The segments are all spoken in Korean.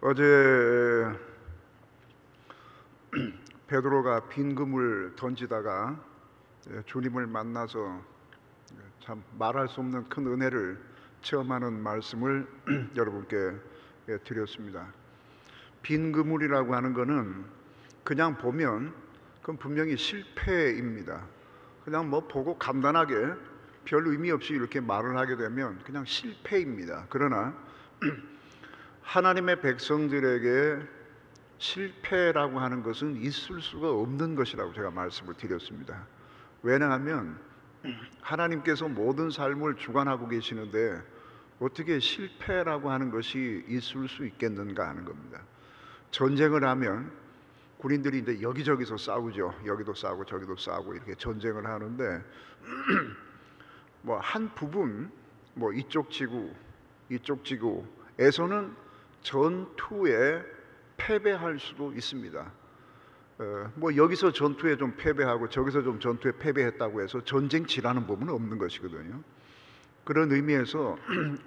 어제 베드로가 빈 그물 던지다가 주님을 만나서 참 말할 수 없는 큰 은혜를 체험하는 말씀을 여러분께 드렸습니다. 빈 그물이라고 하는 것은 그냥 보면 그건 분명히 실패입니다. 그냥 뭐 보고 간단하게 별 의미 없이 이렇게 말을 하게 되면 그냥 실패입니다. 그러나 하나님의 백성들에게 실패라고 하는 것은 있을 수가 없는 것이라고 제가 말씀을 드렸습니다. 왜냐하면 하나님께서 모든 삶을 주관하고 계시는데 어떻게 실패라고 하는 것이 있을 수 있겠는가 하는 겁니다. 전쟁을 하면 군인들이 이제 여기저기서 싸우죠. 여기도 싸우고 저기도 싸우고 이렇게 전쟁을 하는데 뭐 한 부분 뭐 이쪽 지구에서는 전투에 패배할 수도 있습니다. 뭐 여기서 전투에 좀 패배하고 저기서 좀 전투에 패배했다고 해서 전쟁 지라는 법은 없는 것이거든요. 그런 의미에서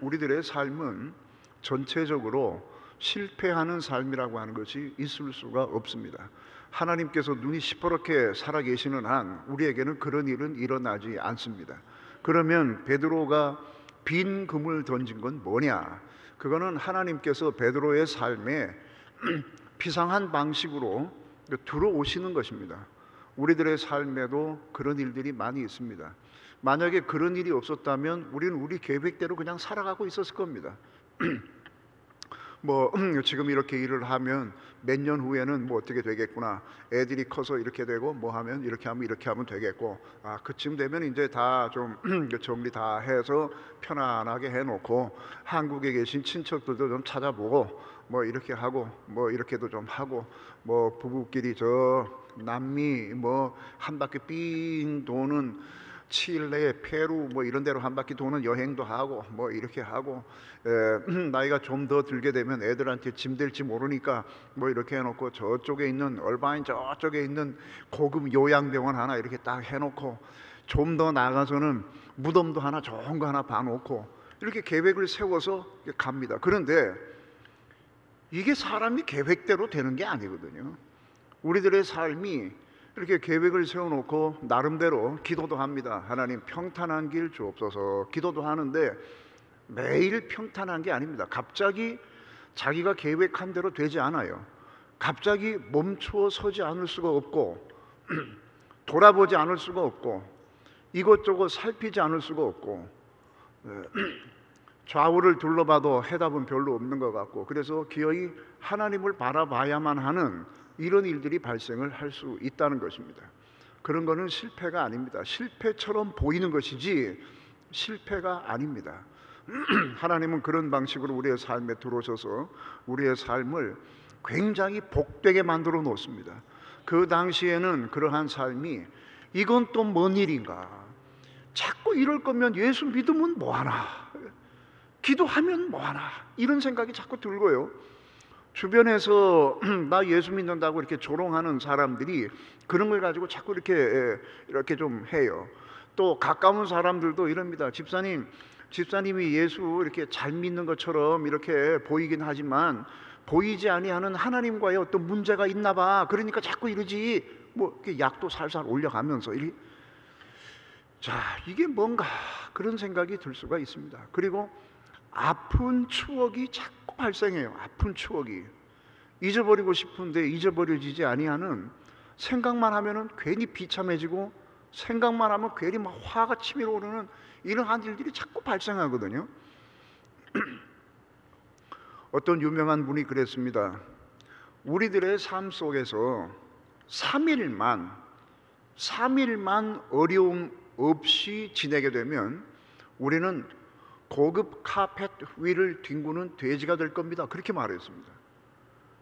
우리들의 삶은 전체적으로 실패하는 삶이라고 하는 것이 있을 수가 없습니다. 하나님께서 눈이 시퍼렇게 살아계시는 한 우리에게는 그런 일은 일어나지 않습니다. 그러면 베드로가 빈 그물 던진 건 뭐냐? 그거는 하나님께서 베드로의 삶에 비상한 방식으로 들어오시는 것입니다. 우리들의 삶에도 그런 일들이 많이 있습니다. 만약에 그런 일이 없었다면 우리는 우리 계획대로 그냥 살아가고 있었을 겁니다. 뭐 지금 이렇게 일을 하면 몇 년 후에는 뭐 어떻게 되겠구나, 애들이 커서 이렇게 되고 뭐 하면 이렇게 하면 되겠고, 그쯤 되면 이제 다 좀 정리 다 해서 편안하게 해놓고 한국에 계신 친척들도 좀 찾아보고 뭐 이렇게 하고 뭐 이렇게도 좀 하고 뭐 부부끼리 저 남미 뭐 한 바퀴 삥 도는 칠레, 페루 뭐 이런 데로 한 바퀴 도는 여행도 하고 뭐 이렇게 하고, 나이가 좀 더 들게 되면 애들한테 짐 될지 모르니까 뭐 이렇게 해놓고 저쪽에 있는 얼바인 저쪽에 있는 고급 요양병원 하나 이렇게 딱 해놓고 좀 더 나가서는 무덤도 하나 좋은 거 하나 봐놓고 이렇게 계획을 세워서 갑니다. 그런데 이게 사람이 계획대로 되는 게 아니거든요. 우리들의 삶이 이렇게 계획을 세워놓고 나름대로 기도도 합니다. 하나님 평탄한 길 주옵소서 기도도 하는데 매일 평탄한 게 아닙니다. 갑자기 자기가 계획한 대로 되지 않아요. 갑자기 멈추어 서지 않을 수가 없고 돌아보지 않을 수가 없고 이것저것 살피지 않을 수가 없고 좌우를 둘러봐도 해답은 별로 없는 것 같고, 그래서 기어이 하나님을 바라봐야만 하는 이런 일들이 발생을 할 수 있다는 것입니다. 그런 거는 실패가 아닙니다. 실패처럼 보이는 것이지 실패가 아닙니다. 하나님은 그런 방식으로 우리의 삶에 들어오셔서 우리의 삶을 굉장히 복되게 만들어 놓습니다. 그 당시에는 그러한 삶이 이건 또 뭔 일인가, 자꾸 이럴 거면 예수 믿으면 뭐하나, 기도하면 뭐하나, 이런 생각이 자꾸 들고요. 주변에서 나 예수 믿는다고 이렇게 조롱하는 사람들이 그런 걸 가지고 자꾸 이렇게 좀 해요. 또 가까운 사람들도 이럽니다. 집사님이 예수 이렇게 잘 믿는 것처럼 이렇게 보이긴 하지만 보이지 아니하는 하나님과의 어떤 문제가 있나 봐. 그러니까 자꾸 이러지. 뭐 이렇게 약도 살살 올려가면서 이게 뭔가 그런 생각이 들 수가 있습니다. 그리고 아픈 추억이 자꾸 발생해요. 아픈 추억이 잊어버리고 싶은데 잊어버려지지 아니하는, 생각만 하면은 괜히 비참해지고 생각만 하면 괜히 막 화가 치밀어 오르는 이러한 일들이 자꾸 발생하거든요. 어떤 유명한 분이 그랬습니다. 우리들의 삶 속에서 3일만 어려움 없이 지내게 되면 우리는 고급 카펫 위를 뒹구는 돼지가 될 겁니다. 그렇게 말했습니다.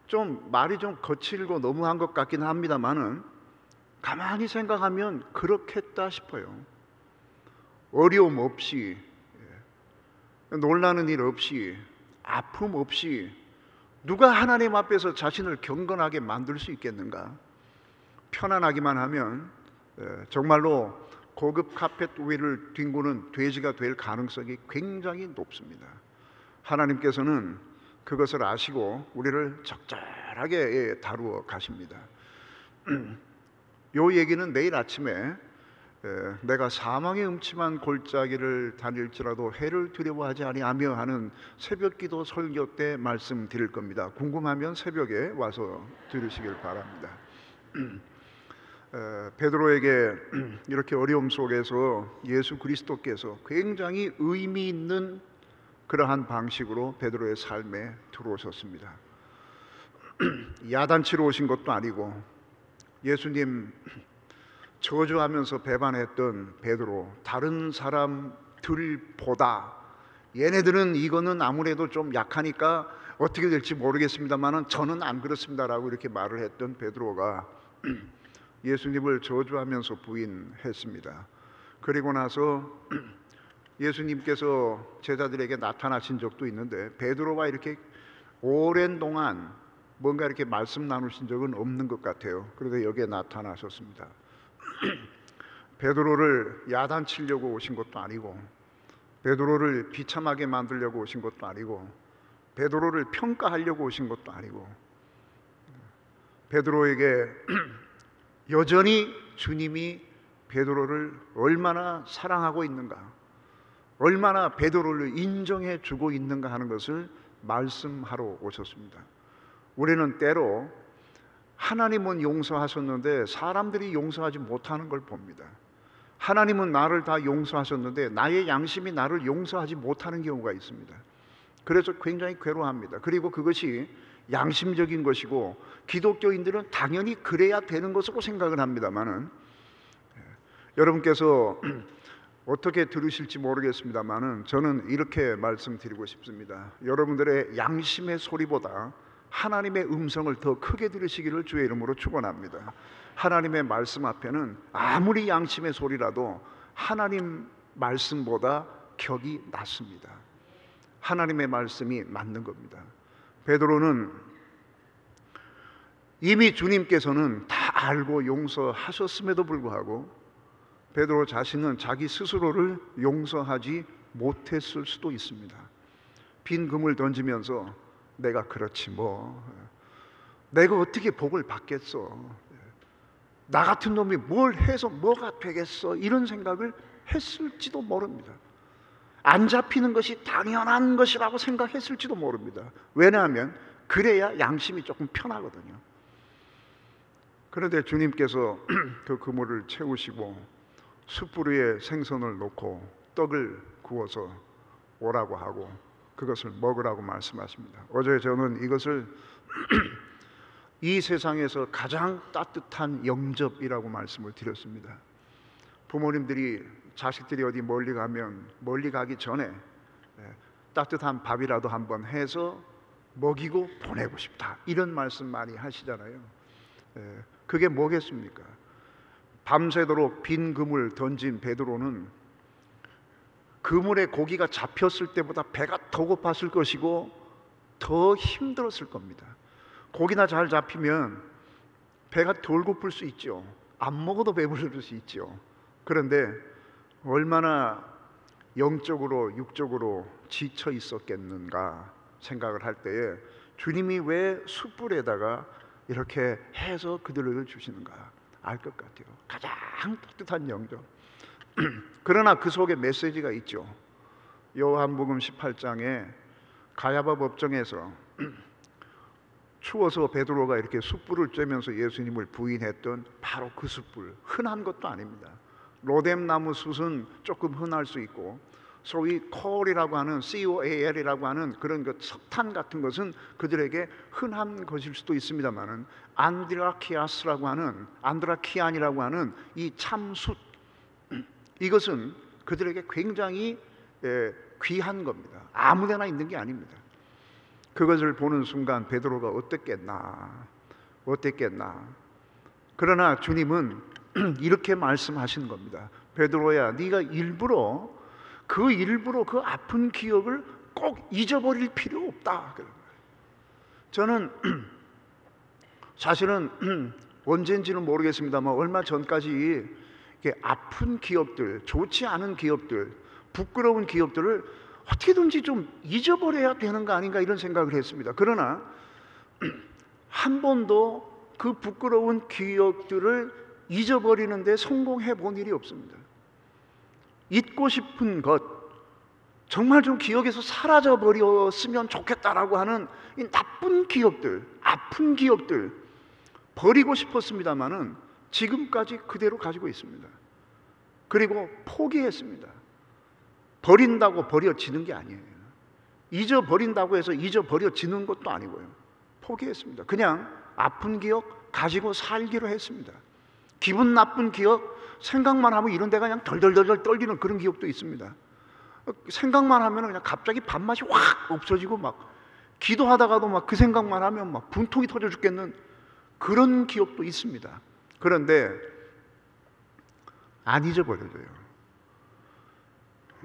좀 말이 좀 거칠고 너무한 것 같긴 합니다만은 가만히 생각하면 그렇겠다 싶어요. 어려움 없이, 놀라는 일 없이, 아픔 없이 누가 하나님 앞에서 자신을 경건하게 만들 수 있겠는가? 편안하기만 하면 정말로 고급 카펫 위를 뒹구는 돼지가 될 가능성이 굉장히 높습니다. 하나님께서는 그것을 아시고 우리를 적절하게 다루어 가십니다. 요 얘기는 내일 아침에 내가 사망의 음침한 골짜기를 다닐지라도 해를 두려워하지 아니하며 하는 새벽기도 설교 때 말씀드릴 겁니다. 궁금하면 새벽에 와서 들으시길 바랍니다. 베드로에게 이렇게 어려움 속에서 예수 그리스도께서 굉장히 의미 있는 그러한 방식으로 베드로의 삶에 들어오셨습니다. 야단치러 오신 것도 아니고 예수님 저주하면서 배반했던 베드로, 다른 사람들보다 얘네들은 이거는 아무래도 좀 약하니까 어떻게 될지 모르겠습니다만은 저는 안 그렇습니다라고 이렇게 말을 했던 베드로가 예수님을 저주하면서 부인했습니다. 그리고 나서 예수님께서 제자들에게 나타나신 적도 있는데 베드로와 이렇게 오랜 동안 뭔가 이렇게 말씀 나누신 적은 없는 것 같아요. 그런데 여기에 나타나셨습니다. 베드로를 야단치려고 오신 것도 아니고 베드로를 비참하게 만들려고 오신 것도 아니고 베드로를 평가하려고 오신 것도 아니고 베드로에게 여전히 주님이 베드로를 얼마나 사랑하고 있는가, 얼마나 베드로를 인정해 주고 있는가 하는 것을 말씀하러 오셨습니다. 우리는 때로 하나님은 용서하셨는데 사람들이 용서하지 못하는 걸 봅니다. 하나님은 나를 다 용서하셨는데 나의 양심이 나를 용서하지 못하는 경우가 있습니다. 그래서 굉장히 괴로워합니다. 그리고 그것이 양심적인 것이고 기독교인들은 당연히 그래야 되는 것으로 생각을 합니다만은 여러분께서 어떻게 들으실지 모르겠습니다만은 저는 이렇게 말씀드리고 싶습니다. 여러분들의 양심의 소리보다 하나님의 음성을 더 크게 들으시기를 주의 이름으로 축원합니다. 하나님의 말씀 앞에는 아무리 양심의 소리라도 하나님 말씀보다 격이 낮습니다. 하나님의 말씀이 맞는 겁니다. 베드로는 이미 주님께서는 다 알고 용서하셨음에도 불구하고 베드로 자신은 자기 스스로를 용서하지 못했을 수도 있습니다. 빈 금을 던지면서 내가 그렇지 뭐 내가 어떻게 복을 받겠어, 나 같은 놈이 뭘 해서 뭐가 되겠어, 이런 생각을 했을지도 모릅니다. 안 잡히는 것이 당연한 것이라고 생각했을지도 모릅니다. 왜냐하면 그래야 양심이 조금 편하거든요. 그런데 주님께서 그 그물을 채우시고 숯불 위에 생선을 놓고 떡을 구워서 오라고 하고 그것을 먹으라고 말씀하십니다. 어제 저는 이것을 이 세상에서 가장 따뜻한 영접이라고 말씀을 드렸습니다. 부모님들이 자식들이 어디 멀리 가면 멀리 가기 전에 따뜻한 밥이라도 한번 해서 먹이고 보내고 싶다, 이런 말씀 많이 하시잖아요. 그게 뭐겠습니까? 밤새도록 빈 그물 던진 베드로는 그물에 고기가 잡혔을 때보다 배가 더 고팠을 것이고 더 힘들었을 겁니다. 고기나 잘 잡히면 배가 덜 고플 수 있죠. 안 먹어도 배부를 수 있죠. 그런데 얼마나 영적으로 육적으로 지쳐 있었겠는가 생각을 할 때에 주님이 왜 숯불에다가 이렇게 해서 그들을 주시는가 알 것 같아요. 가장 따뜻한 영접. 그러나 그 속에 메시지가 있죠. 요한복음 18장에 가야바 법정에서 추워서 베드로가 이렇게 숯불을 쬐면서 예수님을 부인했던 바로 그 숯불, 흔한 것도 아닙니다. 로뎀나무 숯은 조금 흔할 수 있고 소위 콜이라고 하는 COAL이라고 하는 그런 그 석탄 같은 것은 그들에게 흔한 것일 수도 있습니다만은 안드라키아스라고 하는 안드라키안이라고 하는 이 참숯, 이것은 그들에게 굉장히 귀한 겁니다. 아무데나 있는 게 아닙니다. 그것을 보는 순간 베드로가 어땠겠나. 그러나 주님은 이렇게 말씀하시는 겁니다. 베드로야, 네가 일부러 그 아픈 기억을 꼭 잊어버릴 필요 없다. 저는 사실은 언제인지는 모르겠습니다만 얼마 전까지 아픈 기억들, 좋지 않은 기억들, 부끄러운 기억들을 어떻게든지 좀 잊어버려야 되는 거 아닌가 이런 생각을 했습니다. 그러나 한 번도 그 부끄러운 기억들을 잊어버리는 데 성공해 본 일이 없습니다. 잊고 싶은 것, 정말 좀 기억에서 사라져 버렸으면 좋겠다라고 하는 이 나쁜 기억들, 아픈 기억들 버리고 싶었습니다마는 지금까지 그대로 가지고 있습니다. 그리고 포기했습니다. 버린다고 버려지는 게 아니에요. 잊어버린다고 해서 잊어버려지는 것도 아니고요. 포기했습니다. 그냥 아픈 기억 가지고 살기로 했습니다. 기분 나쁜 기억, 생각만 하면 이런 데가 그냥 덜덜덜 떨리는 그런 기억도 있습니다. 생각만 하면 그냥 갑자기 밥맛이 확 없어지고 막 기도하다가도 막 그 생각만 하면 막 분통이 터져 죽겠는 그런 기억도 있습니다. 그런데 안 잊어버려져요.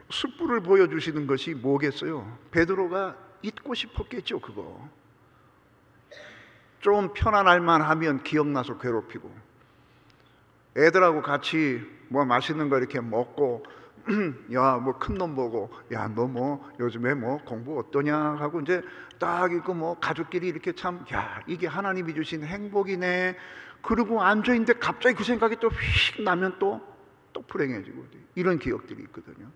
숯불을 보여주시는 것이 뭐겠어요? 베드로가 잊고 싶었겠죠. 그거 좀 편안할 만하면 기억나서 괴롭히고, 애들하고 같이 뭐 맛있는 거 이렇게 먹고 야 뭐 큰 놈 보고 야 너 뭐 요즘에 뭐 공부 어떠냐 하고 이제 딱 이거 뭐 가족끼리 이렇게 참 야 이게 하나님이 주신 행복이네 그러고 앉아있는데 갑자기 그 생각이 또 휙 나면 또 불행해지고 이런 기억들이 있거든요.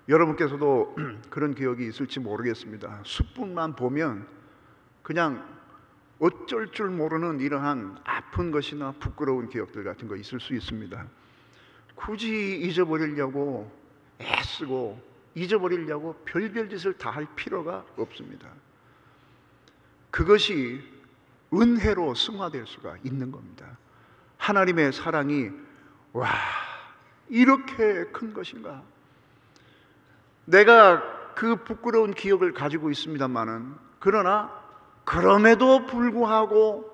여러분께서도 그런 기억이 있을지 모르겠습니다. 숯불만 보면 그냥 어쩔 줄 모르는 이러한 아픈 것이나 부끄러운 기억들 같은 거 있을 수 있습니다. 굳이 잊어버리려고 애쓰고 잊어버리려고 별별 짓을 다 할 필요가 없습니다. 그것이 은혜로 승화될 수가 있는 겁니다. 하나님의 사랑이 와 이렇게 큰 것인가. 내가 그 부끄러운 기억을 가지고 있습니다마는 그러나 그럼에도 불구하고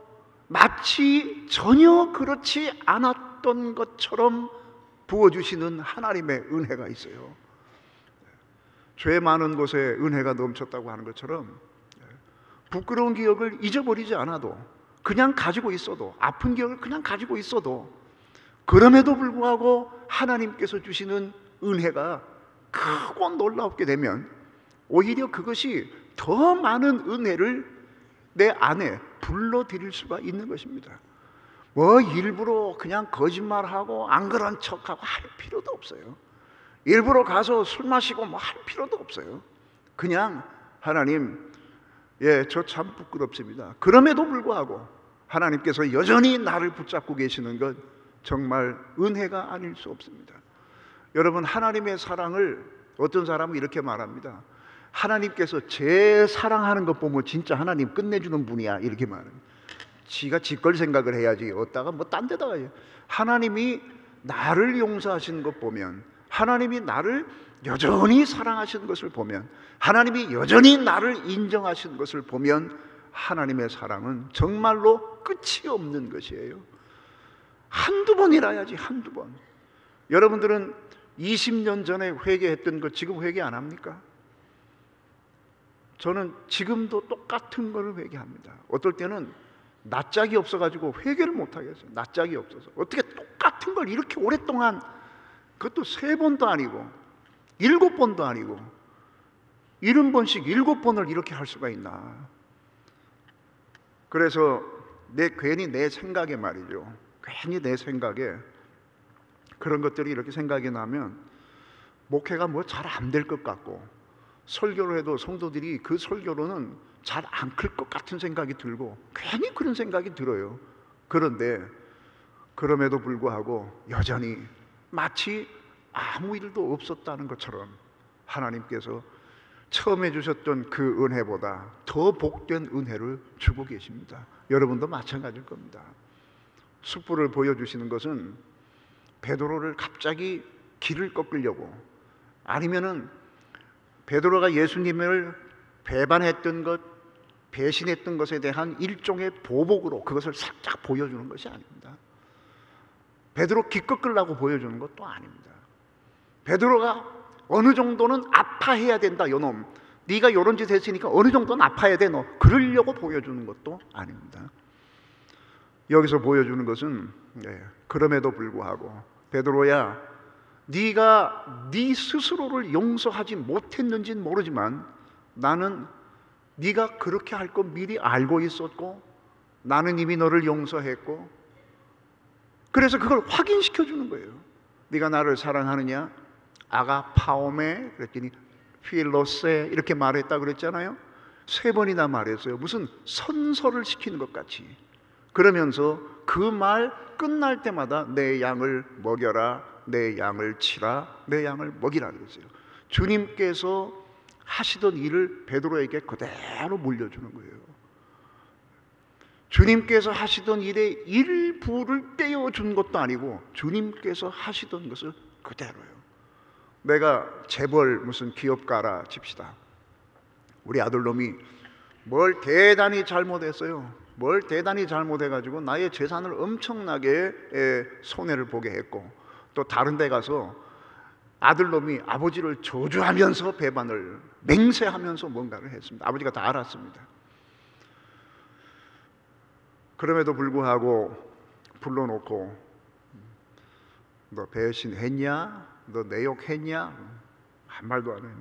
마치 전혀 그렇지 않았던 것처럼 부어주시는 하나님의 은혜가 있어요. 죄 많은 곳에 은혜가 넘쳤다고 하는 것처럼 부끄러운 기억을 잊어버리지 않아도 그냥 가지고 있어도 아픈 기억을 그냥 가지고 있어도 그럼에도 불구하고 하나님께서 주시는 은혜가 크고 놀랍게 되면 오히려 그것이 더 많은 은혜를 내 안에 불러들일 수가 있는 것입니다. 뭐 일부러 그냥 거짓말하고 안 그런 척하고 할 필요도 없어요. 일부러 가서 술 마시고 뭐 할 필요도 없어요. 그냥 하나님 저 참 부끄럽습니다. 그럼에도 불구하고 하나님께서 여전히 나를 붙잡고 계시는 것 정말 은혜가 아닐 수 없습니다. 여러분 하나님의 사랑을 어떤 사람은 이렇게 말합니다. 하나님께서 제 사랑하는 것 보면 진짜 하나님 끝내주는 분이야 이렇게 말합니다. 지가 지걸 생각을 해야지 어디다가 뭐 딴 데다가 하나님이 나를 용서하시는 것 보면 하나님이 나를 여전히 사랑하시는 것을 보면 하나님이 여전히 나를 인정하시는 것을 보면 하나님의 사랑은 정말로 끝이 없는 것이에요. 한두 번이라야지 한두 번. 여러분들은 20년 전에 회개했던 것 지금 회개 안 합니까? 저는 지금도 똑같은 거를 회개합니다. 어떨 때는 낯짝이 없어가지고 회개를 못 하겠어요. 낯짝이 없어서 어떻게 똑같은 걸 이렇게 오랫동안 그것도 3번도 아니고 7번도 아니고 70번씩 7번을 이렇게 할 수가 있나. 그래서 괜히 내 생각에 말이죠. 괜히 내 생각에 그런 것들이 이렇게 생각이 나면 목회가 뭐 잘 안 될 것 같고 설교를 해도 성도들이 그 설교로는 잘 안 클 것 같은 생각이 들고 괜히 그런 생각이 들어요. 그런데 그럼에도 불구하고 여전히 마치 아무 일도 없었다는 것처럼 하나님께서 처음에 주셨던 그 은혜보다 더 복된 은혜를 주고 계십니다. 여러분도 마찬가지일 겁니다. 숯불을 보여주시는 것은 베드로를 갑자기 길을 꺾으려고 아니면은 베드로가 예수님을 배반했던 것, 배신했던 것에 대한 일종의 보복으로 그것을 살짝 보여주는 것이 아닙니다. 베드로 기 꺾으려고 보여주는 것도 아닙니다. 베드로가 어느 정도는 아파해야 된다. 요놈 네가 요런 짓 했으니까 어느 정도는 아파야 돼 너. 그러려고 보여주는 것도 아닙니다. 여기서 보여주는 것은 그럼에도 불구하고 베드로야 네가 네 스스로를 용서하지 못했는지는 모르지만 나는 네가 그렇게 할 거 미리 알고 있었고 나는 이미 너를 용서했고 그래서 그걸 확인시켜 주는 거예요. 네가 나를 사랑하느냐? 아가파오메 그랬더니 필로세 이렇게 말했다 그랬잖아요. 3번이나 말했어요. 무슨 선서를 시키는 것 같이. 그러면서 그 말 끝날 때마다 내 양을 먹여라, 내 양을 치라, 내 양을 먹이라 그랬어요. 주님께서 하시던 일을 베드로에게 그대로 물려주는 거예요. 주님께서 하시던 일의 일부를 떼어준 것도 아니고 주님께서 하시던 것을 그대로요. 내가 재벌 무슨 기업가라 칩시다. 우리 아들놈이 뭘 대단히 잘못했어요. 뭘 대단히 잘못해가지고 나의 재산을 엄청나게 손해를 보게 했고 또 다른 데 가서 아들놈이 아버지를 저주하면서 배반을 맹세하면서 뭔가를 했습니다. 아버지가 다 알았습니다. 그럼에도 불구하고 불러놓고 너 배신했냐? 너 내욕했냐? 한 말도 안 해요.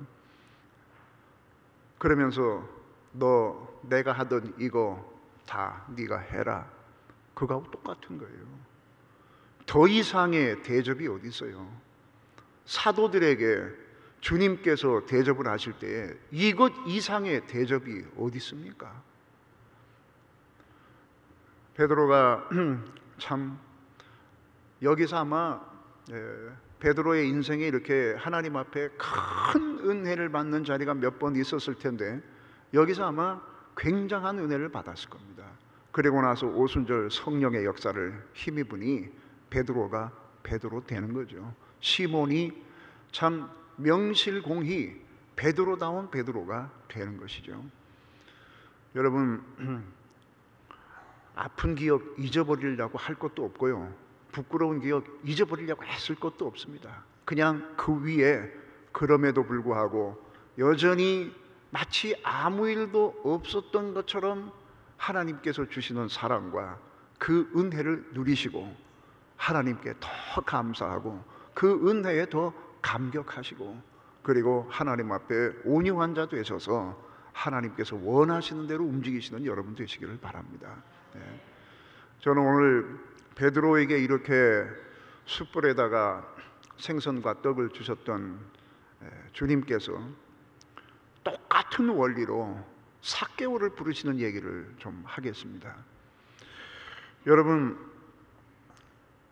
그러면서 너 내가 하던 이거 다 네가 해라. 그거하고 똑같은 거예요. 더 이상의 대접이 어디 있어요? 사도들에게 주님께서 대접을 하실 때에 이것 이상의 대접이 어디 있습니까? 베드로가 참 여기서 아마 베드로의 인생에 이렇게 하나님 앞에 큰 은혜를 받는 자리가 몇 번 있었을 텐데 여기서 아마 굉장한 은혜를 받았을 겁니다. 그리고 나서 오순절 성령의 역사를 힘입으니 베드로가 베드로 되는 거죠. 시몬이 참 명실공히 베드로다운 베드로가 되는 것이죠. 여러분 아픈 기억 잊어버리려고 할 것도 없고요. 부끄러운 기억 잊어버리려고 했을 것도 없습니다. 그냥 그 위에 그럼에도 불구하고 여전히 마치 아무 일도 없었던 것처럼 하나님께서 주시는 사랑과 그 은혜를 누리시고 하나님께 더 감사하고 그 은혜에 더 감격하시고 그리고 하나님 앞에 온유한 자 되셔서 하나님께서 원하시는 대로 움직이시는 여러분 되시기를 바랍니다. 저는 오늘 베드로에게 이렇게 숯불에다가 생선과 떡을 주셨던 주님께서 똑같은 원리로 삭개오를 부르시는 얘기를 좀 하겠습니다. 여러분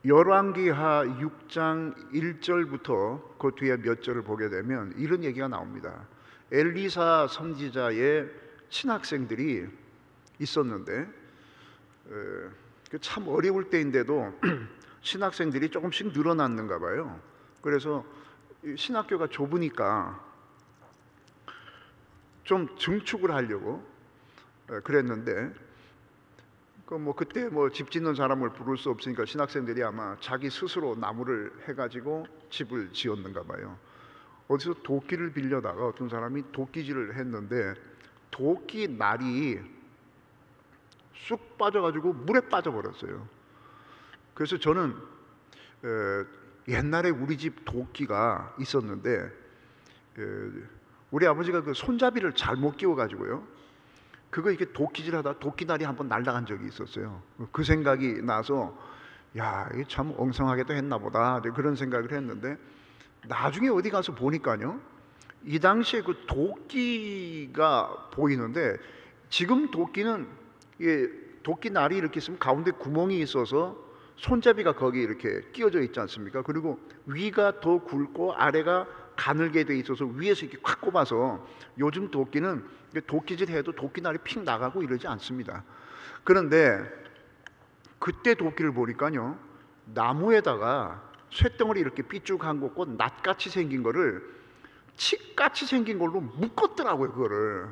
열왕기하 6장 1절부터 그 뒤에 몇 절을 보게 되면 이런 얘기가 나옵니다. 엘리사 선지자의 친학생들이 있었는데 참 어려울 때인데도 신학생들이 조금씩 늘어났는가 봐요. 그래서 신학교가 좁으니까 좀 증축을 하려고 그랬는데 그때 집 짓는 사람을 부를 수 없으니까 신학생들이 아마 자기 스스로 나무를 해가지고 집을 지었는가 봐요. 어디서 도끼를 빌려다가 어떤 사람이 도끼질을 했는데 도끼 날이 쑥 빠져가지고 물에 빠져버렸어요. 그래서 저는 옛날에 우리 집 도끼가 있었는데 우리 아버지가 그 손잡이를 잘못 끼워가지고요. 그거 이렇게 도끼질하다 도끼날이 한번 날아간 적이 있었어요. 그 생각이 나서 야, 이게 참 엉성하게도 했나 보다 그런 생각을 했는데 나중에 어디 가서 보니까요. 이 당시에 그 도끼가 보이는데 지금 도끼는 이게 도끼날이 이렇게 있으면 가운데 구멍이 있어서 손잡이가 거기 이렇게 끼워져 있지 않습니까? 그리고 위가 더 굵고 아래가 가늘게 돼 있어서 위에서 이렇게 콱 꼽아서 요즘 도끼는 도끼질 해도 도끼날이 픽 나가고 이러지 않습니다. 그런데 그때 도끼를 보니까요 나무에다가 쇳덩어리 이렇게 삐쭉한 거고 낫같이 생긴 거를 칡같이 생긴 걸로 묶었더라고요. 그거를.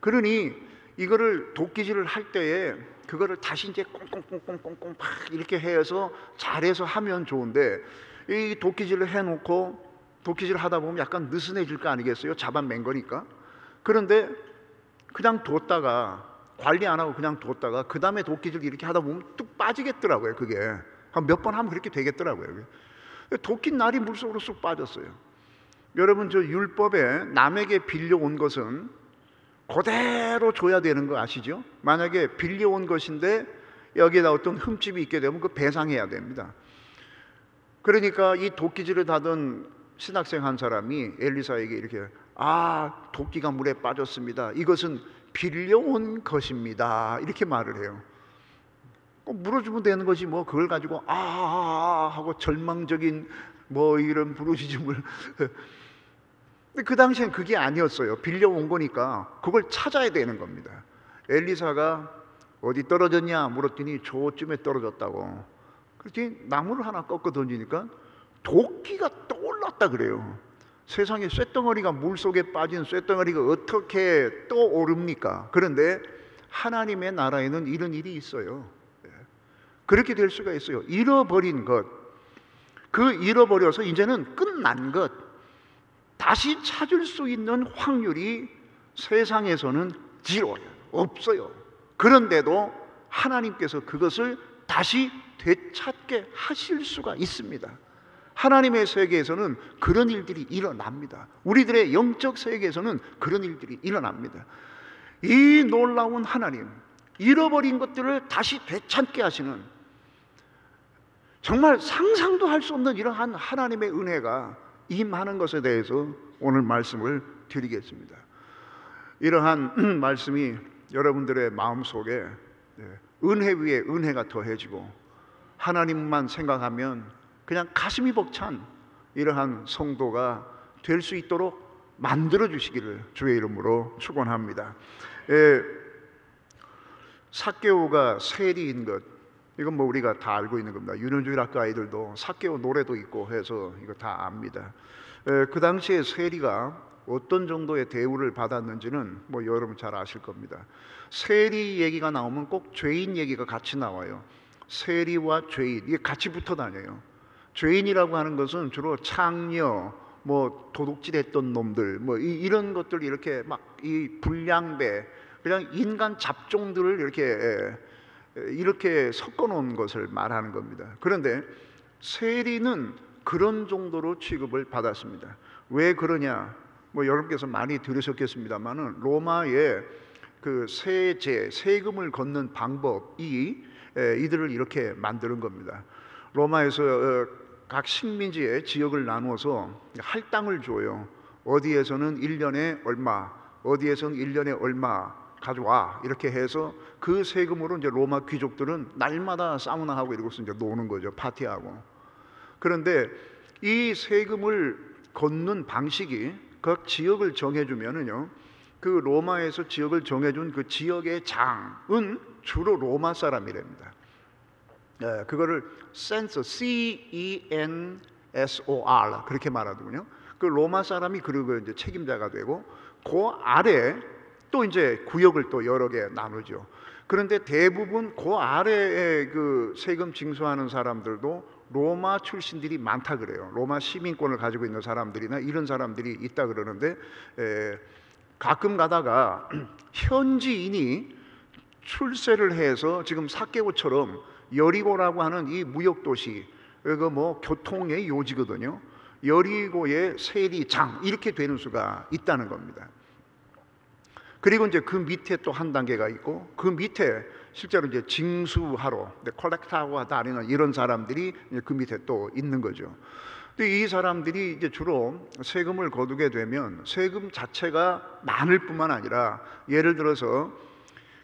그러니 이거를 도끼질을 할 때에 그거를 다시 이제 꽁꽁꽁꽁꽁꽁 팍 이렇게 해서 잘해서 하면 좋은데 이 도끼질을 해놓고 도끼질 하다 보면 약간 느슨해질 거 아니겠어요? 잡아맨 거니까. 그런데 그냥 뒀다가 관리 안 하고 그냥 뒀다가 그 다음에 도끼질 이렇게 하다 보면 뚝 빠지겠더라고요. 그게 한 몇 번 하면 그렇게 되겠더라고요. 도끼 날이 물속으로 쑥 빠졌어요. 여러분, 저 율법에 남에게 빌려온 것은 그대로 줘야 되는 거 아시죠? 만약에 빌려온 것인데 여기에다 어떤 흠집이 있게 되면 그 배상해야 됩니다. 그러니까 이 도끼질을 하던 신학생 한 사람이 엘리사에게 이렇게, 도끼가 물에 빠졌습니다. 이것은 빌려온 것입니다. 이렇게 말을 해요. 물어주면 되는 거지 뭐 그걸 가지고 하고 절망적인 뭐 이런 부르짖음을 근데 그 당시엔 그게 아니었어요. 빌려온 거니까 그걸 찾아야 되는 겁니다. 엘리사가 어디 떨어졌냐 물었더니 저쯤에 떨어졌다고. 그랬더니 나무를 하나 꺾어 던지니까 도끼가 떠올랐다 그래요. 세상에 쇳덩어리가 물속에 빠진 쇳덩어리가 어떻게 떠오릅니까? 그런데 하나님의 나라에는 이런 일이 있어요. 그렇게 될 수가 있어요. 잃어버린 것, 그 잃어버려서 이제는 끝난 것, 다시 찾을 수 있는 확률이 세상에서는 제로예요. 없어요. 그런데도 하나님께서 그것을 다시 되찾게 하실 수가 있습니다. 하나님의 세계에서는 그런 일들이 일어납니다. 우리들의 영적 세계에서는 그런 일들이 일어납니다. 이 놀라운 하나님, 잃어버린 것들을 다시 되찾게 하시는, 정말 상상도 할 수 없는 이러한 하나님의 은혜가 임하는 것에 대해서 오늘 말씀을 드리겠습니다. 이러한 말씀이 여러분들의 마음속에 은혜 위에 은혜가 더해지고 하나님만 생각하면 그냥 가슴이 벅찬 이러한 성도가 될 수 있도록 만들어 주시기를 주의 이름으로 축원합니다. 삭개오가 세리인 것, 이건 뭐 우리가 다 알고 있는 겁니다. 유년주일 학교 아이들도 삭개오 노래도 있고 해서 이거 다 압니다. 그 당시에 세리가 어떤 정도의 대우를 받았는지는 뭐 여러분 잘 아실 겁니다. 세리 얘기가 나오면 꼭 죄인 얘기가 같이 나와요. 세리와 죄인, 이게 같이 붙어 다녀요. 죄인이라고 하는 것은 주로 창녀, 뭐 도둑질했던 놈들, 뭐 이런 것들, 이렇게 막 이 불량배, 그냥 인간 잡종들을 이렇게 섞어 놓은 것을 말하는 겁니다. 그런데 세리는 그런 정도로 취급을 받았습니다. 왜 그러냐? 뭐 여러분께서 많이 들으셨겠습니다만은 로마의 그 세금을 걷는 방법이 이들을 이렇게 만드는 겁니다. 로마에서 각 식민지의 지역을 나누어서 할당을 줘요. 어디에서는 1년에 얼마, 어디에서는 1년에 얼마 가져와, 이렇게 해서 그 세금으로 이제 로마 귀족들은 날마다 사우나하고 이러고서 이제 노는 거죠. 파티하고. 그런데 이 세금을 걷는 방식이 각 지역을 정해주면은요, 그 로마에서 지역을 정해준 그 지역의 장은 주로 로마 사람이랍니다. 그거를 센서, CENSOR 그렇게 말하더군요. 그 로마 사람이 그리고 이제 책임자가 되고, 그 아래 또 이제 구역을 또 여러 개 나누죠. 그런데 대부분 그 아래에 그 세금 징수하는 사람들도 로마 출신들이 많다 그래요. 로마 시민권을 가지고 있는 사람들이나 이런 사람들이 있다 그러는데, 가끔 가다가 현지인이 출세를 해서 지금 삭개오처럼 여리고라고 하는 이 무역도시, 이거 뭐 교통의 요지거든요. 여리고의 세리장 이렇게 되는 수가 있다는 겁니다. 그리고 이제 그 밑에 또 한 단계가 있고, 그 밑에 실제로 이제 징수하러 컬렉트하고 다니는 이런 사람들이 그 밑에 또 있는 거죠. 근데 이 사람들이 이제 주로 세금을 거두게 되면 세금 자체가 많을 뿐만 아니라, 예를 들어서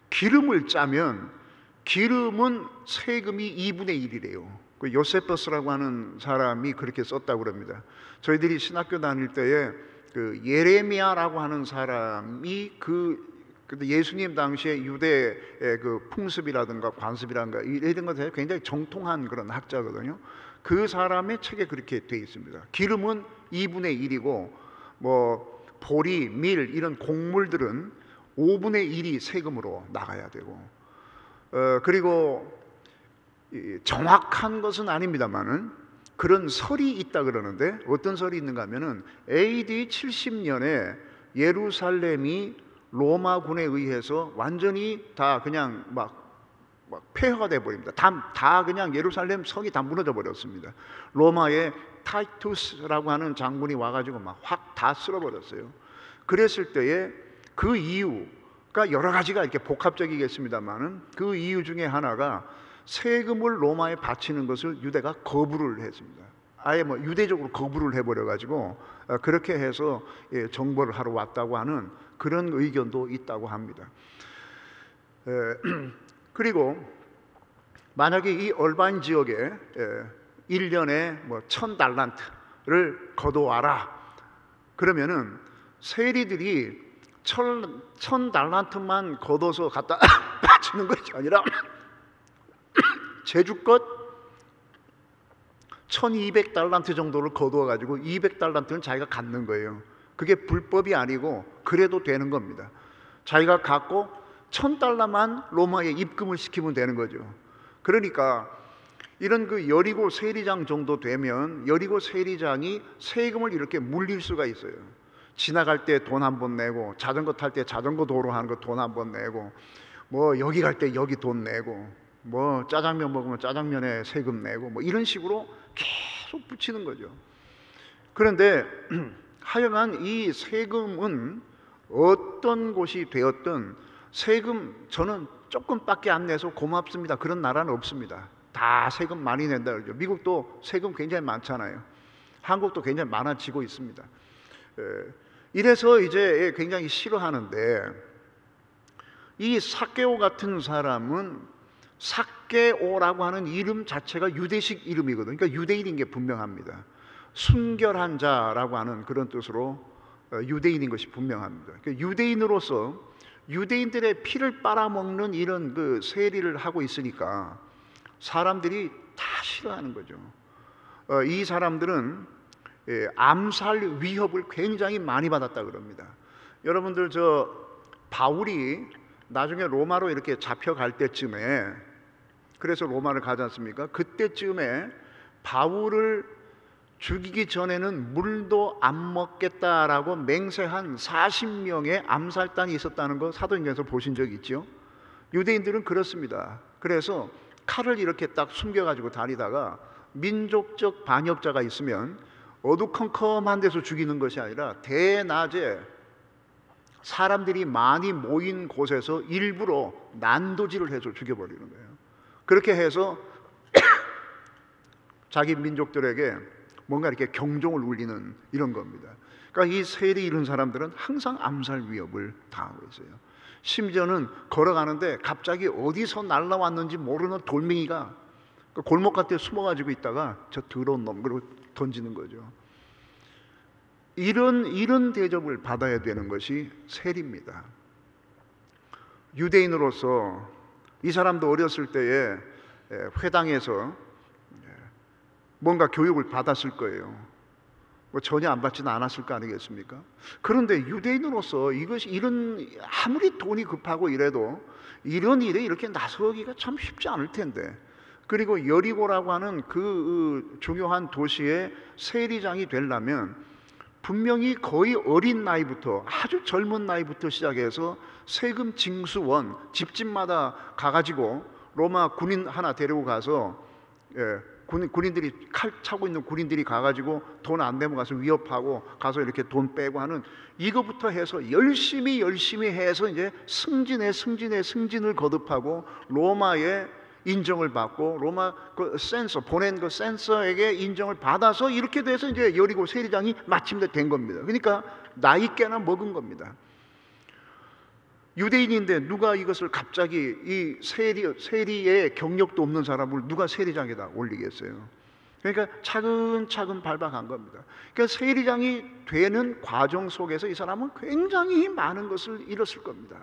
기름을 짜면 기름은 세금이 2분의 1이래요. 그 요세퍼스라고 하는 사람이 그렇게 썼다고 그럽니다. 저희들이 신학교 다닐 때에 그 예레미야라고 하는 사람이 예수님 당시에 유대의 그 풍습이라든가 관습이라든가 이런 것에 굉장히 정통한 그런 학자거든요. 그 사람의 책에 그렇게 되어 있습니다. 기름은 2분의 1이고 뭐 보리, 밀 이런 곡물들은 5분의 1이 세금으로 나가야 되고, 그리고 정확한 것은 아닙니다만은 그런 설이 있다 그러는데, 어떤 설이 있는가 하면은 AD 70년에 예루살렘이 로마군에 의해서 완전히 다 그냥 막 막 폐허가 돼 버립니다. 다 그냥 예루살렘 성이 다 무너져 버렸습니다. 로마의 타이투스라고 하는 장군이 와가지고 막 확 다 쓸어버렸어요. 그랬을 때에 그 이유가 여러 가지가 이렇게 복합적이겠습니다만은 그 이유 중에 하나가 세금을 로마에 바치는 것을 유대가 거부를 했습니다. 아예 뭐 유대적으로 거부를 해버려가지고 그렇게 해서 정벌을 하러 왔다고 하는 그런 의견도 있다고 합니다. 그리고 만약에 이 얼바인 지역에 1년에 뭐 1000달란트를 거둬와라 그러면은 세리들이 1000달란트만 걷어서 갖다 바치는 것이 아니라 제주껏 1200달란트 정도를 거두어 가지고 200달란트는 자기가 갖는 거예요. 그게 불법이 아니고 그래도 되는 겁니다. 자기가 갖고 1000달러만 로마에 입금을 시키면 되는 거죠. 그러니까 이런 그 여리고 세리장 정도 되면 여리고 세리장이 세금을 이렇게 물릴 수가 있어요. 지나갈 때 돈 한 번 내고, 자전거 탈 때 자전거 도로 하는 거 돈 한 번 내고, 뭐 여기 갈 때 여기 돈 내고, 뭐 짜장면 먹으면 짜장면에 세금 내고, 뭐 이런 식으로 계속 붙이는 거죠. 그런데 하여간 이 세금은 어떤 곳이 되었든 세금 저는 조금밖에 안 내서 고맙습니다 그런 나라는 없습니다. 다 세금 많이 낸다 그러죠. 미국도 세금 굉장히 많잖아요. 한국도 굉장히 많아지고 있습니다. 이래서 이제 굉장히 싫어하는데, 이 삭개오 같은 사람은 삭개오라고 하는 이름 자체가 유대식 이름이거든요. 그러니까 유대인인 게 분명합니다. 순결한 자라고 하는 그런 뜻으로 유대인인 것이 분명합니다. 그러니까 유대인으로서 유대인들의 피를 빨아먹는 이런 그 세리를 하고 있으니까 사람들이 다 싫어하는 거죠. 이 사람들은 암살 위협을 굉장히 많이 받았다 그럽니다. 여러분들 저 바울이 나중에 로마로 이렇게 잡혀갈 때쯤에, 그래서 로마를 가지 않습니까? 그때쯤에 바울을 죽이기 전에는 물도 안 먹겠다라고 맹세한 40명의 암살단이 있었다는 거 사도행전에서 보신 적 있죠? 유대인들은 그렇습니다. 그래서 칼을 이렇게 딱 숨겨가지고 다니다가 민족적 반역자가 있으면 어두컴컴한 데서 죽이는 것이 아니라 대낮에 사람들이 많이 모인 곳에서 일부러 난도질을 해서 죽여버리는 거예요. 그렇게 해서 자기 민족들에게 뭔가 이렇게 경종을 울리는 이런 겁니다. 그러니까 이 세리 이런 사람들은 항상 암살 위협을 당하고 있어요. 심지어는 걸어가는데 갑자기 어디서 날라왔는지 모르는 돌멩이가 골목 같은 데 숨어가지고 있다가 저 더러운 놈 그러고 던지는 거죠. 이런 대접을 받아야 되는 것이 세리입니다. 유대인으로서 이 사람도 어렸을 때에 회당에서 뭔가 교육을 받았을 거예요. 뭐 전혀 안 받지는 않았을 거 아니겠습니까? 그런데 유대인으로서 이것이 이런 아무리 돈이 급하고 이래도 이런 일에 이렇게 나서기가 참 쉽지 않을 텐데, 그리고 여리고라고 하는 그 중요한 도시의 세리장이 되려면 분명히 거의 어린 나이부터, 아주 젊은 나이부터 시작해서 세금 징수원 집집마다 가가지고 로마 군인 하나 데리고 가서 군인들이 칼 차고 있는 군인들이 가가지고 돈 안 내면 가서 위협하고 가서 이렇게 돈 빼고 하는 이거부터 해서 열심히 해서 이제 승진을 거듭하고 로마의 인정을 받고 로마 그 센서 보낸 그 센서에게 인정을 받아서 이렇게 돼서 이제 여리고 세리장이 마침내 된 겁니다. 그러니까 나이 꽤나 먹은 겁니다. 유대인인데 누가 이것을 갑자기 이 세리의 경력도 없는 사람을 누가 세리장에다 올리겠어요? 그러니까 차근차근 밟아간 겁니다. 그러니까 세리장이 되는 과정 속에서 이 사람은 굉장히 많은 것을 잃었을 겁니다.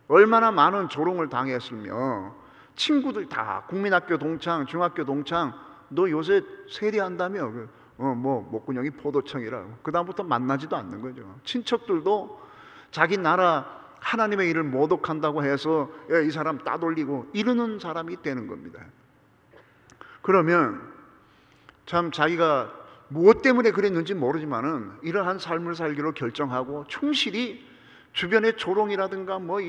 얼마나 많은 조롱을 당했으며, 친구들 다 국민학교 동창, 중학교 동창, 너 요새 세리한다며? 뭐 목구녕이 포도청이라. 그 다음부터 만나지도 않는 거죠. 친척들도 자기 나라 하나님의 일을 모독한다고 해서 이 사람 따돌리고 이러는 사람이 되는 겁니다. 그러면 참 자기가 무엇 때문에 그랬는지 모르지만은 이러한 삶을 살기로 결정하고 충실히 주변의 조롱이라든가 뭐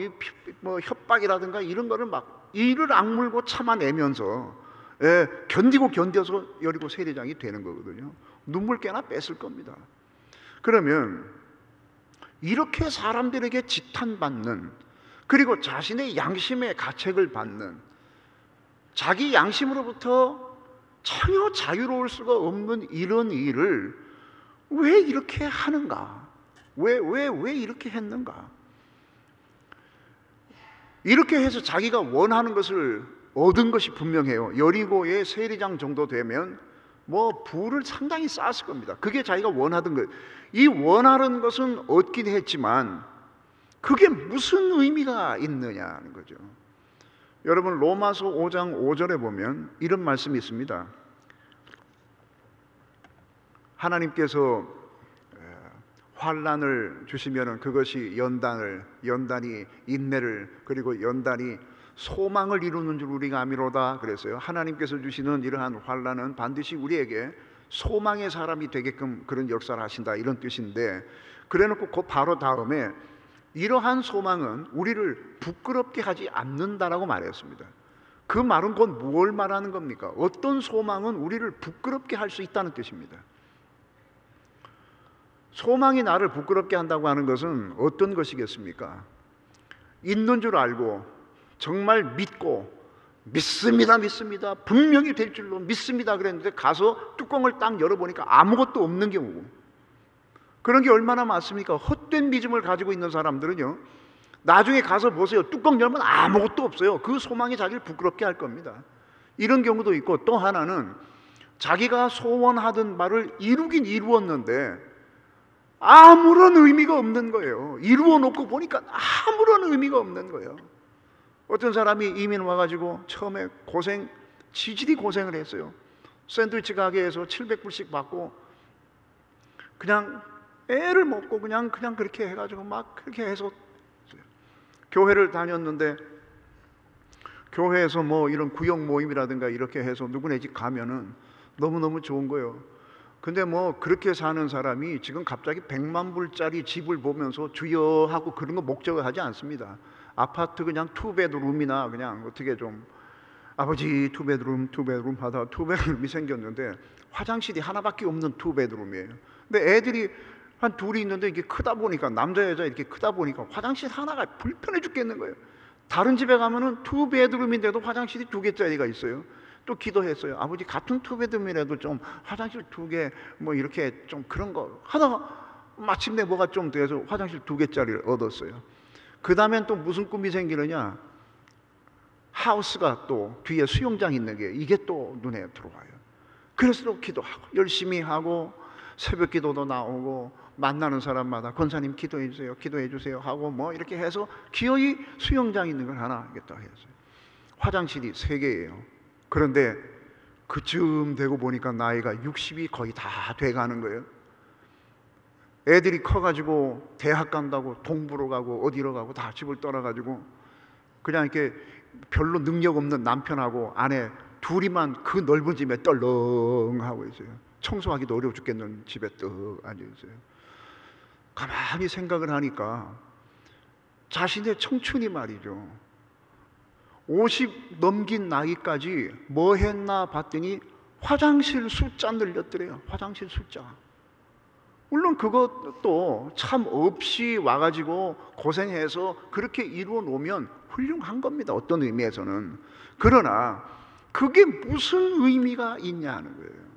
협박이라든가 이런 거를 막 이를 악물고 참아내면서 견뎌서 여리고 세리장이 되는 거거든요. 눈물 깨나 뺐을 겁니다. 그러면 이렇게 사람들에게 지탄받는, 그리고 자신의 양심의 가책을 받는, 자기 양심으로부터 전혀 자유로울 수가 없는 이런 일을 왜 이렇게 하는가? 왜 이렇게 했는가? 이렇게 해서 자기가 원하는 것을 얻은 것이 분명해요. 여리고의 세리장 정도 되면 뭐 부를 상당히 쌓았을 겁니다. 그게 자기가 원하던 것. 이 원하는 것은 얻긴 했지만 그게 무슨 의미가 있느냐는 거죠. 여러분, 로마서 5장 5절에 보면 이런 말씀이 있습니다. 하나님께서 환난을 주시면은 그것이 연단이 인내를, 그리고 연단이 소망을 이루는 줄 우리가 아미로다 그랬어요. 하나님께서 주시는 이러한 환난은 반드시 우리에게 소망의 사람이 되게끔 그런 역사를 하신다, 이런 뜻인데, 그래놓고 그 바로 다음에 이러한 소망은 우리를 부끄럽게 하지 않는다라고 말했습니다. 그 말은 곧 무엇을 말하는 겁니까? 어떤 소망은 우리를 부끄럽게 할 수 있다는 뜻입니다. 소망이 나를 부끄럽게 한다고 하는 것은 어떤 것이겠습니까? 있는 줄 알고 정말 믿고 믿습니다 분명히 될 줄로 믿습니다 그랬는데 가서 뚜껑을 딱 열어보니까 아무것도 없는 경우고, 그런 게 얼마나 많습니까? 헛된 믿음을 가지고 있는 사람들은요, 나중에 가서 보세요. 뚜껑 열면 아무것도 없어요. 그 소망이 자기를 부끄럽게 할 겁니다. 이런 경우도 있고, 또 하나는 자기가 소원하던 바를 이루긴 이루었는데 아무런 의미가 없는 거예요. 이루어 놓고 보니까 아무런 의미가 없는 거예요. 어떤 사람이 이민 와가지고 처음에 지질이 고생을 했어요. 샌드위치 가게에서 700불씩 받고 그냥 애를 먹고 그냥 그렇게 해가지고 막 그렇게 해서 교회를 다녔는데, 교회에서 뭐 이런 구역 모임이라든가 이렇게 해서 누구네 집 가면은 너무너무 좋은 거예요. 근데 뭐 그렇게 사는 사람이 지금 갑자기 100만 불짜리 집을 보면서 주여 하고 그런 거 목적을 하지 않습니다. 아파트 그냥 투베드룸이나 그냥 어떻게 좀 아버지 투베드룸 하다가 투베드룸이 생겼는데 화장실이 하나밖에 없는 투베드룸이에요. 근데 애들이 한 둘이 있는데 이게 크다 보니까, 남자 여자 이렇게 크다 보니까 화장실 하나가 불편해 죽겠는 거예요. 다른 집에 가면은 투베드룸인데도 화장실이 2개짜리가 있어요. 또 기도했어요. 아버지, 같은 투베드룸이라도 좀 화장실 2개 뭐 이렇게 좀 그런 거 하다가 마침내 뭐가 좀 돼서 화장실 2개짜리를 얻었어요. 그 다음엔 또 무슨 꿈이 생기느냐, 하우스가 또 뒤에 수영장 있는 게 이게 또 눈에 들어와요. 그래서 또 기도하고 열심히 하고 새벽 기도도 나오고 만나는 사람마다 권사님 기도해 주세요 하고 뭐 이렇게 해서 기어이 수영장 있는 걸 하나 하겠다 했어요. 화장실이 3개예요. 그런데 그쯤 되고 보니까 나이가 60이 거의 다 돼가는 거예요. 애들이 커가지고 대학 간다고 동부로 가고 어디로 가고 다 집을 떠나가지고 그냥 이렇게 별로 능력 없는 남편하고 아내 둘이만 그 넓은 집에 떨렁하고 있어요. 청소하기도 어려워 죽겠는 집에 떡 앉아있어요. 가만히 생각을 하니까 자신의 청춘이 말이죠, 50 넘긴 나이까지 뭐 했나 봤더니 화장실 숫자 늘렸더래요. 화장실 숫자. 물론 그것도 참 없이 와가지고 고생해서 그렇게 이루어 놓으면 훌륭한 겁니다, 어떤 의미에서는. 그러나 그게 무슨 의미가 있냐는 거예요.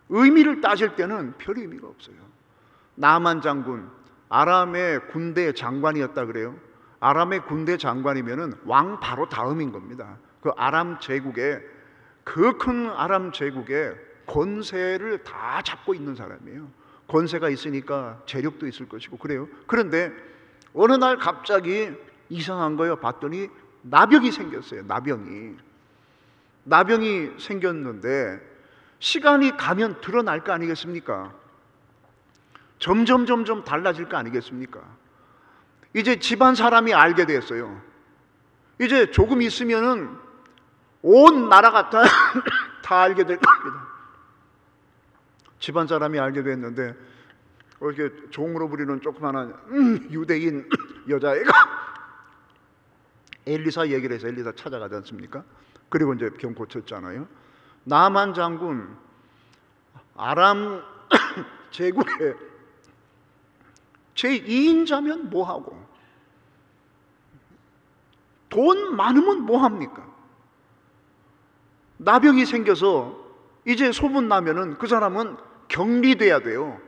의미를 따질 때는 별 의미가 없어요. 나만 장군, 아람의 군대 장관이었다 그래요. 아람의 군대 장관이면은 왕 바로 다음인 겁니다. 그 아람 제국의, 그 큰 아람 제국의 권세를 다 잡고 있는 사람이에요. 권세가 있으니까 재력도 있을 것이고 그래요. 그런데 어느 날 갑자기 이상한 거예요. 봤더니 나병이 생겼어요. 나병이 생겼는데 시간이 가면 드러날 거 아니겠습니까? 점점 달라질 거 아니겠습니까? 이제 집안 사람이 알게 됐어요. 이제 조금 있으면은 온 나라가 다 알게 될 겁니다. 집안 사람이 알게 됐는데 이렇게 종으로 부리는 조그마한 유대인 여자애가 엘리사 얘기를 해서 엘리사 찾아가지 않습니까? 그리고 이제 병 고쳤잖아요. 나만 장군 아람 제국의 제2인자면 뭐하고, 돈 많으면 뭐합니까? 나병이 생겨서 이제 소문나면은 그 사람은 격리돼야 돼요.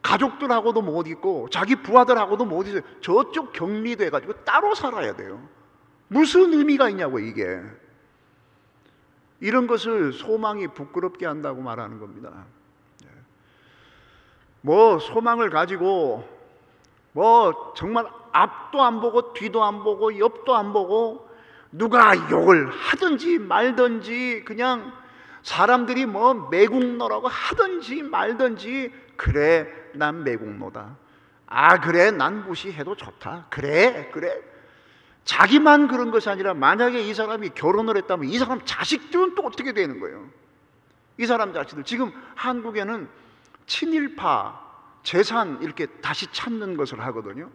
가족들하고도 못 있고 자기 부하들하고도 못 있어요. 저쪽 격리돼가지고 따로 살아야 돼요. 무슨 의미가 있냐고 이게. 이런 것을 소망이 부끄럽게 한다고 말하는 겁니다. 뭐 소망을 가지고 뭐 정말 앞도 안 보고 뒤도 안 보고 옆도 안 보고 누가 욕을 하든지 말든지 그냥 사람들이 뭐 매국노라고 하든지 말든지 그래 난 매국노다, 아 그래 난 무시해도 좋다, 그래 자기만 그런 것이 아니라 만약에 이 사람이 결혼을 했다면 이 사람 자식들은 또 어떻게 되는 거예요? 이 사람 자식들 지금 한국에는 친일파 재산 이렇게 다시 찾는 것을 하거든요.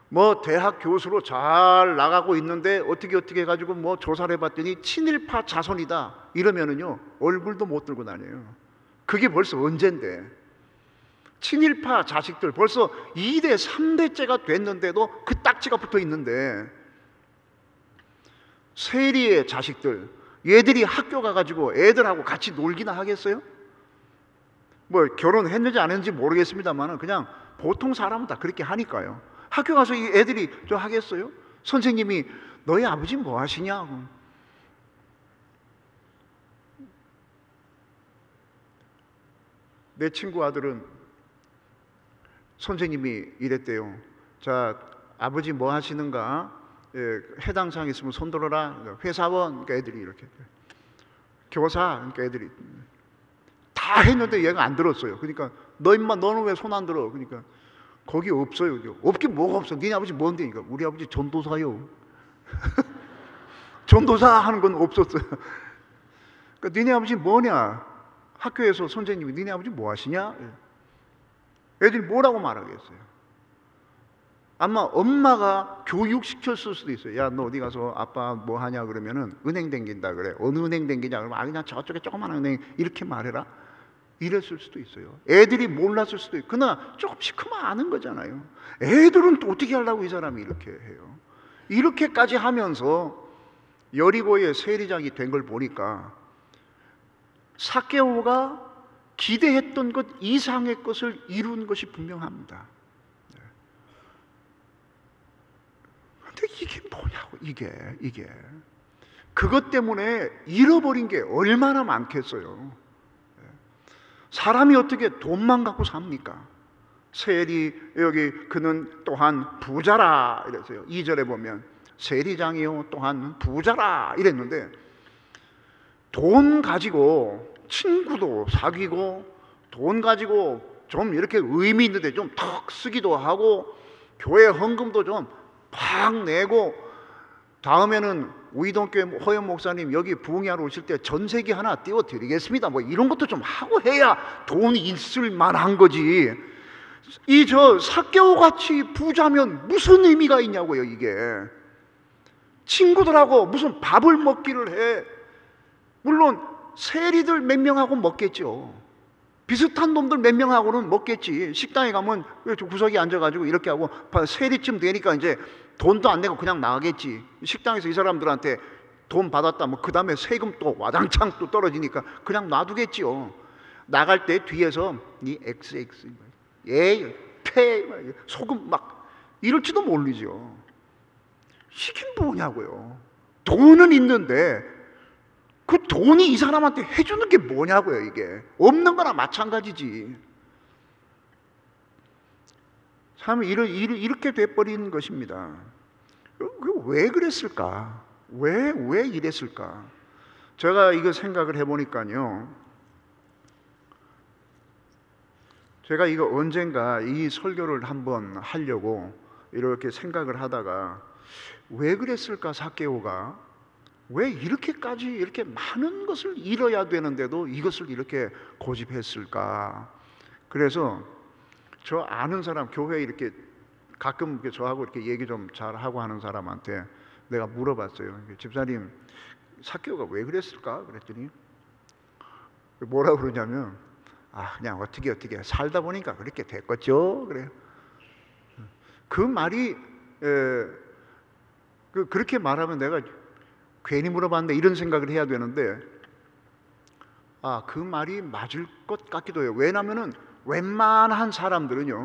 뭐 대학 교수로 잘 나가고 있는데 어떻게 해가지고 뭐 조사를 해봤더니 친일파 자손이다 이러면은요 얼굴도 못 들고 다녀요. 그게 벌써 언젠데. 친일파 자식들 벌써 2대 3대째가 됐는데도 그 딱지가 붙어 있는데, 세리의 자식들 얘들이 학교 가가지고 애들하고 같이 놀기나 하겠어요? 뭐 결혼했는지 안 했는지 모르겠습니다만 그냥 보통 사람은 다 그렇게 하니까요. 학교 가서 이 애들이 저 하겠어요? 선생님이 너희 아버지 뭐 하시냐고. 내 친구 아들은 선생님이 이랬대요. 자, 아버지 뭐 하시는가? 예, 해당 사항 있으면 손들어라. 회사원, 그러니까 애들이 이렇게. 교사, 그러니까 애들이 다 했는데 얘가 안 들었어요. 그러니까 너 임마 너는 왜 손 안 들어? 그러니까 거기 없어요. 없긴 뭐가 없어. 니네 아버지 뭔데? 그러니까 우리 아버지 전도사요. 전도사 하는 건 없었어요. 그러니까 니네 아버지 뭐냐? 학교에서 선생님이 니네 아버지 뭐 하시냐? 애들이 뭐라고 말하겠어요? 아마 엄마가 교육시켰을 수도 있어요. 야, 너 어디 가서 아빠 뭐 하냐 그러면은 은행 댕긴다 그래. 어느 은행 댕기냐 그러면 아 그냥 저쪽에 조그만 은행 이렇게 말해라. 이랬을 수도 있어요. 애들이 몰랐을 수도 있고. 그러나 조금씩 크면 아는 거잖아요. 애들은 또 어떻게 하려고 이 사람이 이렇게 해요. 이렇게까지 하면서 여리고의 세리장이 된 걸 보니까 삭개오가 기대했던 것 이상의 것을 이룬 것이 분명합니다. 근데 이게 뭐냐고, 이게. 그것 때문에 잃어버린 게 얼마나 많겠어요. 사람이 어떻게 돈만 갖고 삽니까? 세리, 여기 그는 또한 부자라 이랬어요. 2절에 보면 세리장이요 또한 부자라 이랬는데, 돈 가지고 친구도 사귀고 돈 가지고 좀 이렇게 의미 있는데 좀 턱 쓰기도 하고 교회 헌금도 좀 팍 내고, 다음에는 우이동교회 허연 목사님 여기 부흥회하러 오실 때 전세기 하나 띄워드리겠습니다 뭐 이런 것도 좀 하고 해야 돈이 있을 만한 거지. 이 저 삭개오같이 부자면 무슨 의미가 있냐고요. 이게 친구들하고 무슨 밥을 먹기를 해. 물론 세리들 몇 명하고 먹겠죠. 비슷한 놈들 몇 명하고는 먹겠지. 식당에 가면 구석에 앉아가지고 이렇게 하고 세리쯤 되니까 이제 돈도 안 내고 그냥 나가겠지. 식당에서 이 사람들한테 돈 받았다 뭐 그 다음에 세금 또 와장창 또 떨어지니까 그냥 놔두겠지요. 나갈 때 뒤에서 니 XX 예, 폐 소금 막 이럴지도 모르죠. 이게 뭐냐고요. 돈은 있는데 그 돈이 이 사람한테 해주는 게 뭐냐고요. 이게 없는 거나 마찬가지지. 참 이렇게 돼버린 것입니다. 왜 그랬을까? 왜 이랬을까? 제가 이거 생각을 해보니까요, 제가 이거 언젠가 이 설교를 한번 하려고 이렇게 생각을 하다가, 왜 그랬을까? 삭개오가 왜 이렇게까지 이렇게 많은 것을 잃어야 되는데도 이것을 이렇게 고집했을까? 그래서 저 아는 사람, 교회에 이렇게 가끔 이렇게 저하고 이렇게 얘기 좀 잘 하고 하는 사람한테 내가 물어봤어요. 집사님, 삭개오가 왜 그랬을까? 그랬더니 뭐라고 그러냐면, 그냥 어떻게 살다 보니까 그렇게 됐겠죠. 그래요. 그 말이 그렇게 말하면 내가 괜히 물어봤는데 이런 생각을 해야 되는데, 그 말이 맞을 것 같기도 해요. 왜냐하면은 웬만한 사람들은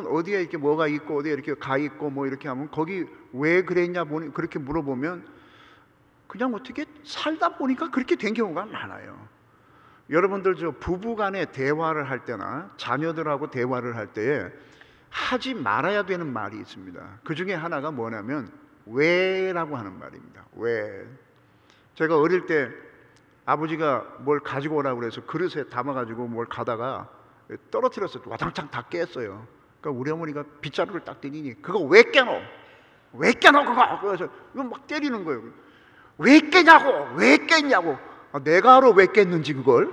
어디에 이렇게 뭐가 있고 어디에 이렇게 가 있고 뭐 이렇게 하면 거기 왜 그랬냐 보니 그렇게 물어보면 그냥 어떻게 살다 보니까 그렇게 된 경우가 많아요. 여러분들 저 부부간에 대화를 할 때나 자녀들하고 대화를 할 때에 하지 말아야 되는 말이 있습니다. 그 중에 하나가 뭐냐면 왜라고 하는 말입니다. 왜. 제가 어릴 때 아버지가 뭘 가지고 오라고 그래서 그릇에 담아가지고 뭘 가다가 떨어뜨려서 와장창 다 깼어요. 그러니까 우리 어머니가 빗자루를 딱 때리니 그거 왜 깨노? 왜 깨노 그거? 그래서 이거 막 때리는 거예요. 왜 깨냐고? 왜 깼냐고? 내가 알아 왜 깼는지 그걸.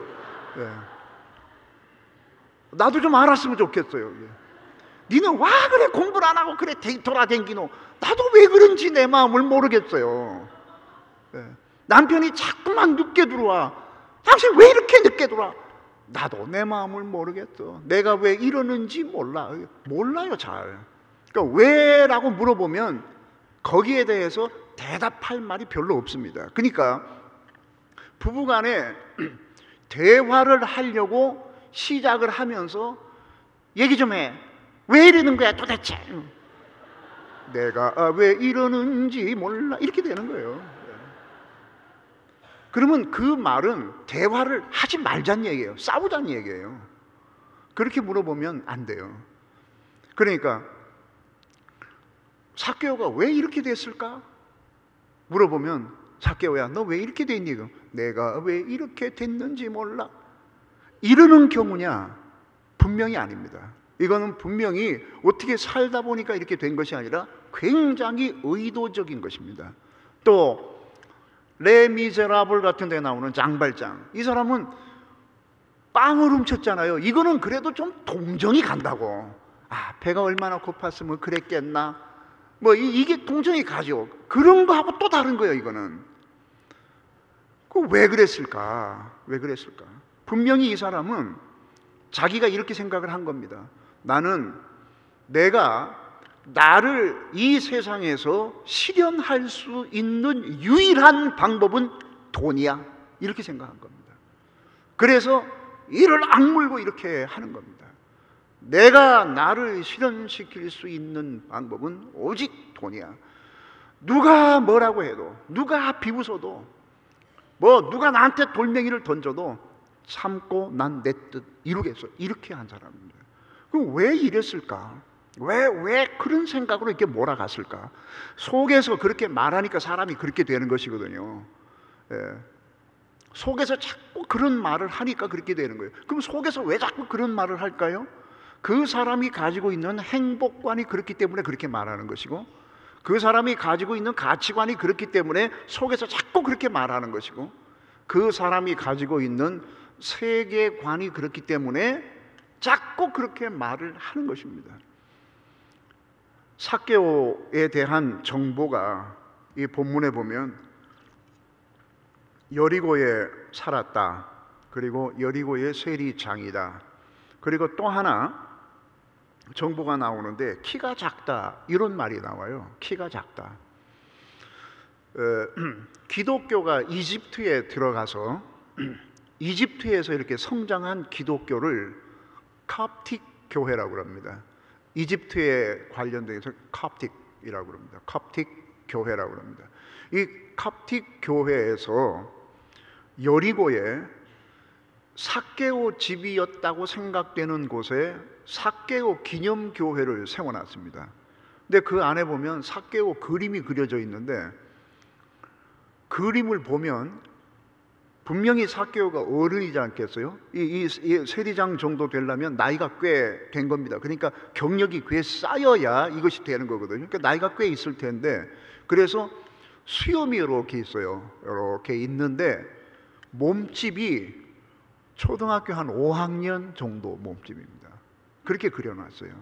나도 좀 알았으면 좋겠어요. 니는 와 그래 공부를 안 하고 그래 돌아댕기노? 나도 왜 그런지 내 마음을 모르겠어요. 남편이 자꾸만 늦게 들어와. 당신 왜 이렇게 늦게 들어와? 나도 내 마음을 모르겠어. 내가 왜 이러는지 몰라요 잘. 그러니까 왜라고 물어보면 거기에 대해서 대답할 말이 별로 없습니다. 그러니까 부부간에 대화를 하려고 시작을 하면서 얘기 좀 해. 왜 이러는 거야 도대체? 내가 왜 이러는지 몰라. 이렇게 되는 거예요. 그러면 그 말은 대화를 하지 말자는 얘기예요. 싸우자는 얘기예요. 그렇게 물어보면 안 돼요. 그러니까 삭개오가 왜 이렇게 됐을까? 물어보면 삭개오야 너 왜 이렇게 됐니? 내가 왜 이렇게 됐는지 몰라. 이러는 경우냐? 분명히 아닙니다. 이거는 분명히 어떻게 살다 보니까 이렇게 된 것이 아니라 굉장히 의도적인 것입니다. 또 레미제라블 같은 데 나오는 장발장, 이 사람은 빵을 훔쳤잖아요. 이거는 그래도 좀 동정이 간다고. 배가 얼마나 고팠으면 그랬겠나. 뭐 이게 동정이 가죠. 그런 거하고 또 다른 거예요. 이거는 왜 그랬을까? 왜 그랬을까? 분명히 이 사람은 자기가 이렇게 생각을 한 겁니다. 내가 나를 이 세상에서 실현할 수 있는 유일한 방법은 돈이야. 이렇게 생각한 겁니다. 그래서 이를 악물고 이렇게 하는 겁니다. 내가 나를 실현시킬 수 있는 방법은 오직 돈이야. 누가 뭐라고 해도, 누가 비웃어도, 누가 나한테 돌멩이를 던져도 참고 난 내 뜻 이루겠어. 이렇게 한 사람입니다. 그럼 왜 이랬을까? 왜 그런 생각으로 이렇게 몰아갔을까? 속에서 그렇게 말하니까 사람이 그렇게 되는 것이거든요. 속에서 자꾸 그런 말을 하니까 그렇게 되는 거예요. 그럼 속에서 왜 자꾸 그런 말을 할까요? 그 사람이 가지고 있는 행복관이 그렇기 때문에 그렇게 말하는 것이고, 그 사람이 가지고 있는 가치관이 그렇기 때문에 속에서 자꾸 그렇게 말하는 것이고, 그 사람이 가지고 있는 세계관이 그렇기 때문에 자꾸 그렇게 말을 하는 것입니다. 삭개오에 대한 정보가 이 본문에 보면 여리고에 살았다. 그리고 여리고의 세리장이다. 그리고 또 하나 정보가 나오는데 키가 작다. 이런 말이 나와요. 키가 작다. 기독교가 이집트에 들어가서 이집트에서 이렇게 성장한 기독교를 캅틱 교회라고 합니다. 이집트에 관련돼서 캅틱이라고 합니다. 캅틱 교회라고 합니다. 이 캅틱 교회에서 여리고에 삭개오 집이었다고 생각되는 곳에 삭개오 기념교회를 세워놨습니다. 근데 그 안에 보면 삭개오 그림이 그려져 있는데, 그림을 보면 분명히 삭개오가 어른이지 않겠어요? 이 세리장 정도 되려면 나이가 꽤 된 겁니다. 그러니까 경력이 꽤 쌓여야 이것이 되는 거거든요. 그러니까 나이가 꽤 있을 텐데, 그래서 수염이 이렇게 있어요. 이렇게 있는데 몸집이 초등학교 한 5학년 정도 몸집입니다. 그렇게 그려놨어요.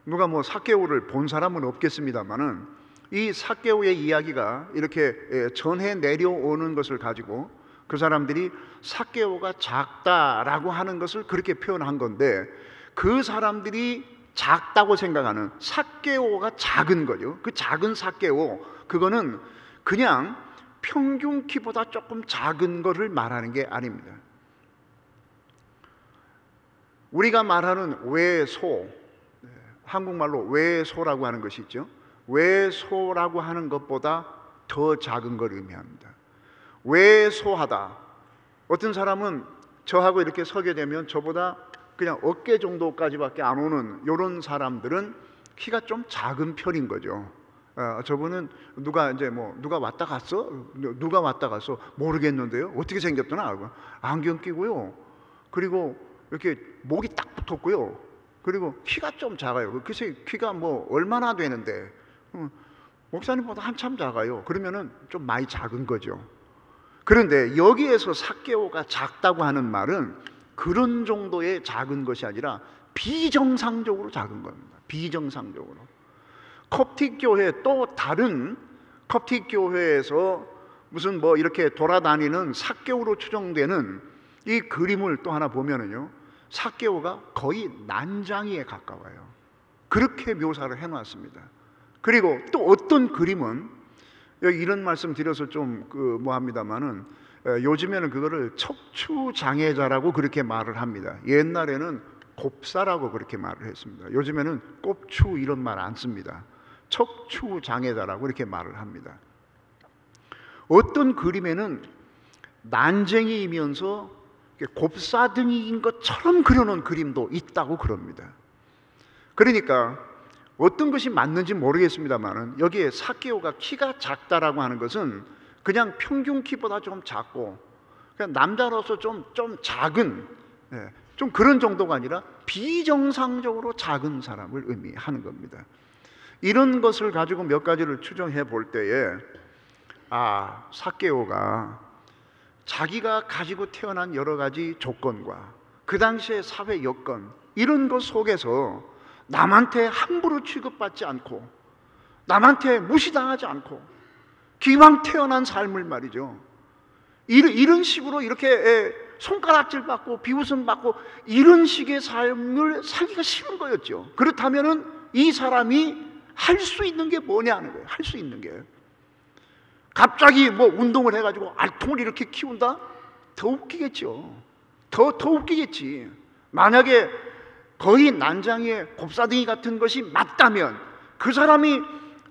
누가 뭐 삭개오를 본 사람은 없겠습니다만은 이 삭개오의 이야기가 이렇게 전해 내려오는 것을 가지고 그 사람들이 삭개오가 작다라고 하는 것을 그렇게 표현한 건데, 그 사람들이 작다고 생각하는 삭개오가 작은 거죠. 그 작은 삭개오, 그거는 그냥 평균 키보다 조금 작은 것을 말하는 게 아닙니다. 우리가 말하는 외소, 한국말로 외소라고 하는 것이 있죠. 외소라고 하는 것보다 더 작은 걸 의미합니다. 외소하다. 어떤 사람은 저하고 이렇게 서게 되면 저보다 그냥 어깨 정도까지밖에 안 오는 이런 사람들은 키가 좀 작은 편인 거죠. 저분은 누가 왔다 갔어? 누가 왔다 갔어? 모르겠는데요. 어떻게 생겼더나? 안경 끼고요. 그리고 이렇게 목이 딱 붙었고요. 그리고 키가 좀 작아요. 글쎄 키가 뭐 얼마나 되는데 목사님보다 한참 작아요. 그러면은 좀 많이 작은 거죠. 그런데 여기에서 삭개오가 작다고 하는 말은 그런 정도의 작은 것이 아니라 비정상적으로 작은 겁니다. 비정상적으로. 콥틱 교회, 또 다른 콥틱 교회에서 무슨 뭐 이렇게 돌아다니는 삭개오로 추정되는 이 그림을 또 하나 보면은요, 삭개오가 거의 난장이에 가까워요. 그렇게 묘사를 해놨습니다. 그리고 또 어떤 그림은, 여기 이런 말씀 드려서 좀 뭐합니다만은, 요즘에는 그거를 척추장애자라고 그렇게 말을 합니다. 옛날에는 곱사라고 그렇게 말을 했습니다. 요즘에는 꼽추 이런 말 안 씁니다. 척추장애자라고 이렇게 말을 합니다. 어떤 그림에는 난쟁이이면서 곱사등이인 것처럼 그려놓은 그림도 있다고 그럽니다. 그러니까 어떤 것이 맞는지 모르겠습니다만은 여기에 삭개오가 키가 작다라고 하는 것은 그냥 평균 키보다 좀 작고 그냥 남자로서 좀 작은, 좀 그런 정도가 아니라 비정상적으로 작은 사람을 의미하는 겁니다. 이런 것을 가지고 몇 가지를 추정해 볼 때에 삭개오가 자기가 가지고 태어난 여러 가지 조건과 그 당시의 사회 여건, 이런 것 속에서 남한테 함부로 취급받지 않고 남한테 무시당하지 않고 기왕 태어난 삶을 말이죠, 이런 식으로 이렇게 손가락질 받고 비웃음 받고 이런 식의 삶을 살기가 싫은 거였죠. 그렇다면은 이 사람이 할 수 있는 게 뭐냐는 거예요. 할 수 있는 게 갑자기 뭐 운동을 해가지고 알통을 이렇게 키운다? 더 웃기겠죠. 더 웃기겠지. 만약에 거의 난장이의 곱사등이 같은 것이 맞다면 그 사람이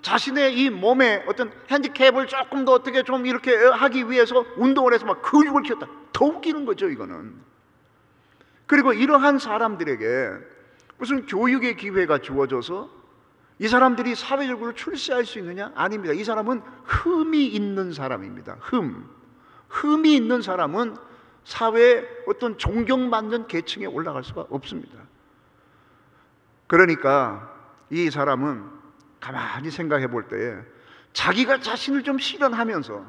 자신의 이 몸에 어떤 핸디캡을 조금 더 어떻게 좀 이렇게 하기 위해서 운동을 해서 막 근육을 키웠다. 더 웃기는 거죠, 이거는. 그리고 이러한 사람들에게 무슨 교육의 기회가 주어져서 이 사람들이 사회적으로 출세할 수 있느냐? 아닙니다. 이 사람은 흠이 있는 사람입니다. 흠이 있는 사람은 사회의 어떤 존경받는 계층에 올라갈 수가 없습니다. 그러니까 이 사람은 가만히 생각해 볼 때에 자기가 자신을 좀 실현하면서,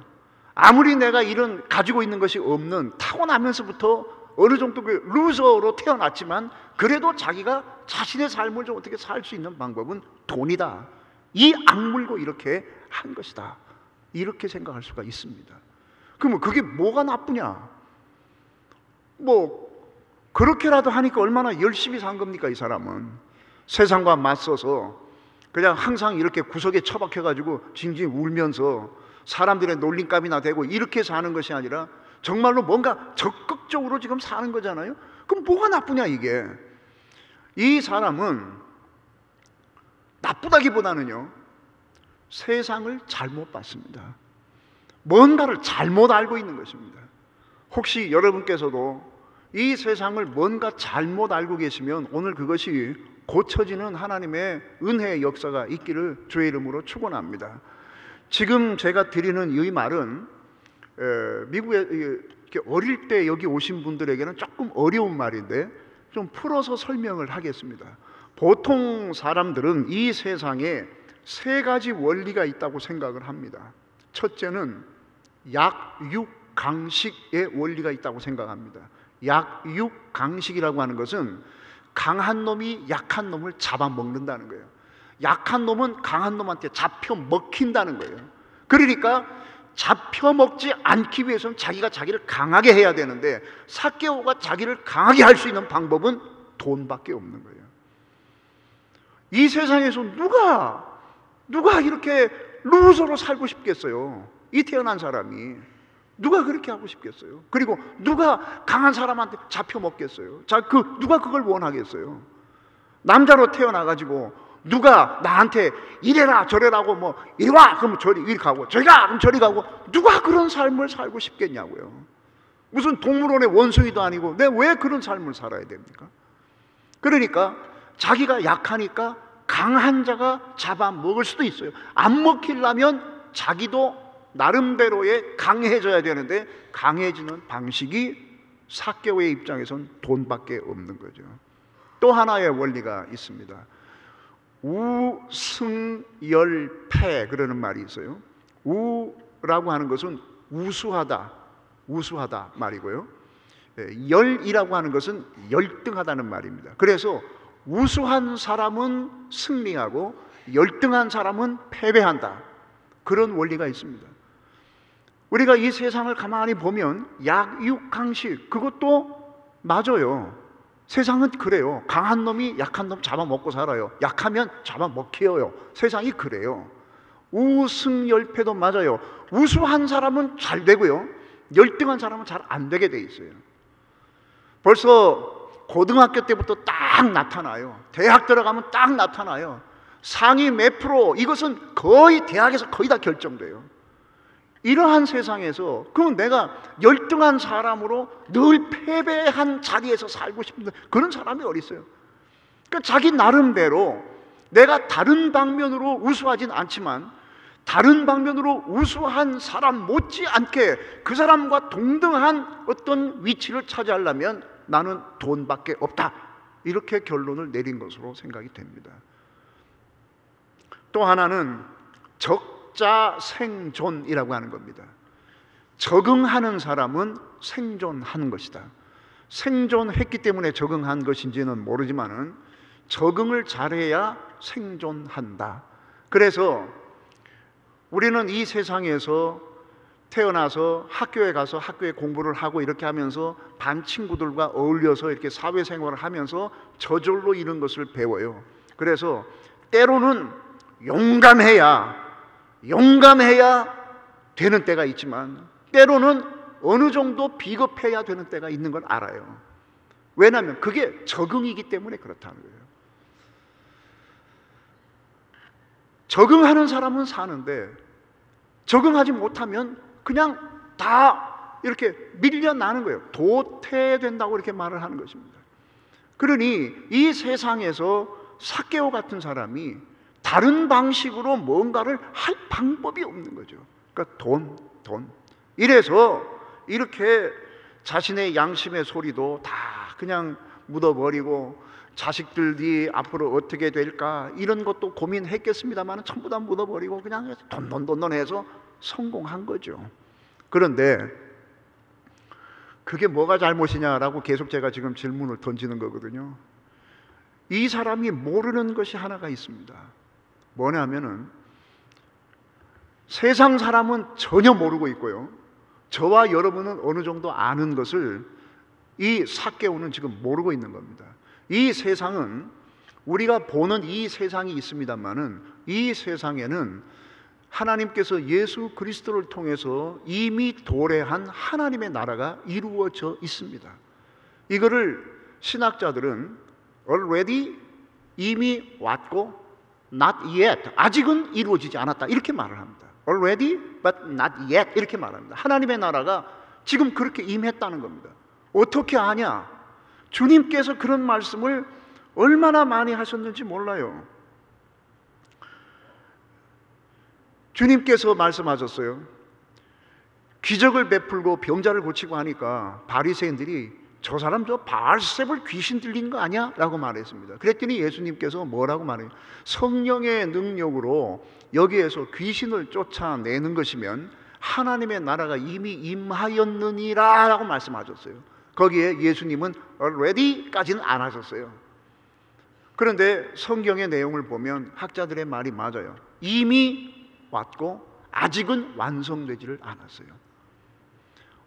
아무리 내가 이런 가지고 있는 것이 없는 타고나면서부터 어느 정도 그 루저로 태어났지만 그래도 자기가 자신의 삶을 좀 어떻게 살 수 있는 방법은 돈이다. 이 악물고 이렇게 한 것이다. 이렇게 생각할 수가 있습니다. 그러면 그게 뭐가 나쁘냐? 뭐 그렇게라도 하니까 얼마나 열심히 산 겁니까? 이 사람은 세상과 맞서서 그냥 항상 이렇게 구석에 처박혀가지고 징징 울면서 사람들의 놀림감이나 되고 이렇게 사는 것이 아니라 정말로 뭔가 적극적으로 지금 사는 거잖아요. 그럼 뭐가 나쁘냐 이게? 이 사람은 나쁘다기보다는요, 세상을 잘못 봤습니다. 뭔가를 잘못 알고 있는 것입니다. 혹시 여러분께서도 이 세상을 뭔가 잘못 알고 계시면 오늘 그것이 고쳐지는 하나님의 은혜의 역사가 있기를 주의 이름으로 축원합니다. 지금 제가 드리는 이 말은 미국에 이렇게 어릴 때 여기 오신 분들에게는 조금 어려운 말인데 좀 풀어서 설명을 하겠습니다. 보통 사람들은 이 세상에 세 가지 원리가 있다고 생각을 합니다. 첫째는 약육강식의 원리가 있다고 생각합니다. 약육강식이라고 하는 것은 강한 놈이 약한 놈을 잡아먹는다는 거예요. 약한 놈은 강한 놈한테 잡혀 먹힌다는 거예요. 그러니까 잡혀 먹지 않기 위해서는 자기가 자기를 강하게 해야 되는데, 삭개오가 자기를 강하게 할 수 있는 방법은 돈밖에 없는 거예요. 이 세상에서 누가 이렇게 루저로 살고 싶겠어요? 이 태어난 사람이 누가 그렇게 하고 싶겠어요? 그리고 누가 강한 사람한테 잡혀 먹겠어요? 누가 그걸 원하겠어요? 남자로 태어나가지고 누가 나한테 이래라 저래라고 뭐 이리 와 그러면 이리 가고 저리 가 그럼 저리 가고, 누가 그런 삶을 살고 싶겠냐고요. 무슨 동물원의 원숭이도 아니고 내가 왜 그런 삶을 살아야 됩니까? 그러니까 자기가 약하니까 강한 자가 잡아먹을 수도 있어요. 안 먹히려면 자기도 나름대로의 강해져야 되는데, 강해지는 방식이 삭개오의 입장에선 돈밖에 없는 거죠. 또 하나의 원리가 있습니다. 우승열패 그러는 말이 있어요. 우라고 하는 것은 우수하다 말이고요. 열이라고 하는 것은 열등하다는 말입니다. 그래서 우수한 사람은 승리하고 열등한 사람은 패배한다, 그런 원리가 있습니다. 우리가 이 세상을 가만히 보면 약육강식, 그것도 맞아요. 세상은 그래요. 강한 놈이 약한 놈 잡아먹고 살아요. 약하면 잡아먹혀요. 세상이 그래요. 우승열패도 맞아요. 우수한 사람은 잘 되고요, 열등한 사람은 잘 안 되게 돼 있어요. 벌써 고등학교 때부터 딱 나타나요. 대학 들어가면 딱 나타나요. 상위 몇 프로, 이것은 거의 대학에서 거의 다 결정돼요. 이러한 세상에서 그럼 내가 열등한 사람으로 늘 패배한 자리에서 살고 싶은데 그런 사람이 어디 있어요? 그러니까 자기 나름대로 내가 다른 방면으로 우수하진 않지만 다른 방면으로 우수한 사람 못지않게 그 사람과 동등한 어떤 위치를 차지하려면 나는 돈밖에 없다, 이렇게 결론을 내린 것으로 생각이 됩니다. 또 하나는 적자생존이라고 하는 겁니다. 적응하는 사람은 생존하는 것이다. 생존했기 때문에 적응한 것인지는 모르지만은 적응을 잘해야 생존한다. 그래서 우리는 이 세상에서 태어나서 학교에 가서 학교에 공부를 하고 이렇게 하면서 반 친구들과 어울려서 이렇게 사회생활을 하면서 저절로 이런 것을 배워요. 그래서 때로는 용감해야 되는 때가 있지만 때로는 어느 정도 비겁해야 되는 때가 있는 걸 알아요. 왜냐하면 그게 적응이기 때문에 그렇다는 거예요. 적응하는 사람은 사는데 적응하지 못하면 그냥 다 이렇게 밀려나는 거예요. 도태된다고 이렇게 말을 하는 것입니다. 그러니 이 세상에서 삭개오 같은 사람이 다른 방식으로 뭔가를 할 방법이 없는 거죠. 그러니까 돈. 이래서 이렇게 자신의 양심의 소리도 다 그냥 묻어버리고 자식들이 앞으로 어떻게 될까 이런 것도 고민했겠습니다만 전부 다 묻어버리고 그냥 돈 해서 성공한 거죠. 그런데 그게 뭐가 잘못이냐라고 계속 제가 지금 질문을 던지는 거거든요. 이 사람이 모르는 것이 하나가 있습니다. 뭐냐면은 세상 사람은 전혀 모르고 있고요, 저와 여러분은 어느 정도 아는 것을 이 삭개오는 지금 모르고 있는 겁니다. 이 세상은 우리가 보는 이 세상이 있습니다만은 이 세상에는 하나님께서 예수 그리스도를 통해서 이미 도래한 하나님의 나라가 이루어져 있습니다. 이거를 신학자들은 already, 이미 왔고 not yet, 아직은 이루어지지 않았다, 이렇게 말을 합니다. already but not yet 이렇게 말합니다. 하나님의 나라가 지금 그렇게 임했다는 겁니다. 어떻게 아냐? 주님께서 그런 말씀을 얼마나 많이 하셨는지 몰라요. 주님께서 말씀하셨어요. 기적을 베풀고 병자를 고치고 하니까 바리새인들이 저 사람 저 바알세불 귀신 들린 거 아니야? 라고 말했습니다. 그랬더니 예수님께서 뭐라고 말해요? 성령의 능력으로 여기에서 귀신을 쫓아내는 것이면 하나님의 나라가 이미 임하였느니라 라고 말씀하셨어요. 거기에 예수님은 already까지는 안 하셨어요. 그런데 성경의 내용을 보면 학자들의 말이 맞아요. 이미 왔고 아직은 완성되지를 않았어요.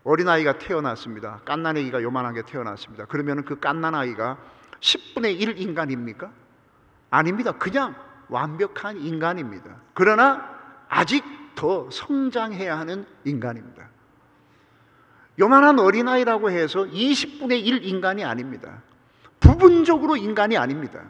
어린아이가 태어났습니다. 갓난아기가 요만하게 태어났습니다. 그러면 그 갓난아이가 10분의 1 인간입니까? 아닙니다. 그냥 완벽한 인간입니다. 그러나 아직 더 성장해야 하는 인간입니다. 요만한 어린아이라고 해서 20분의 1 인간이 아닙니다. 부분적으로 인간이 아닙니다.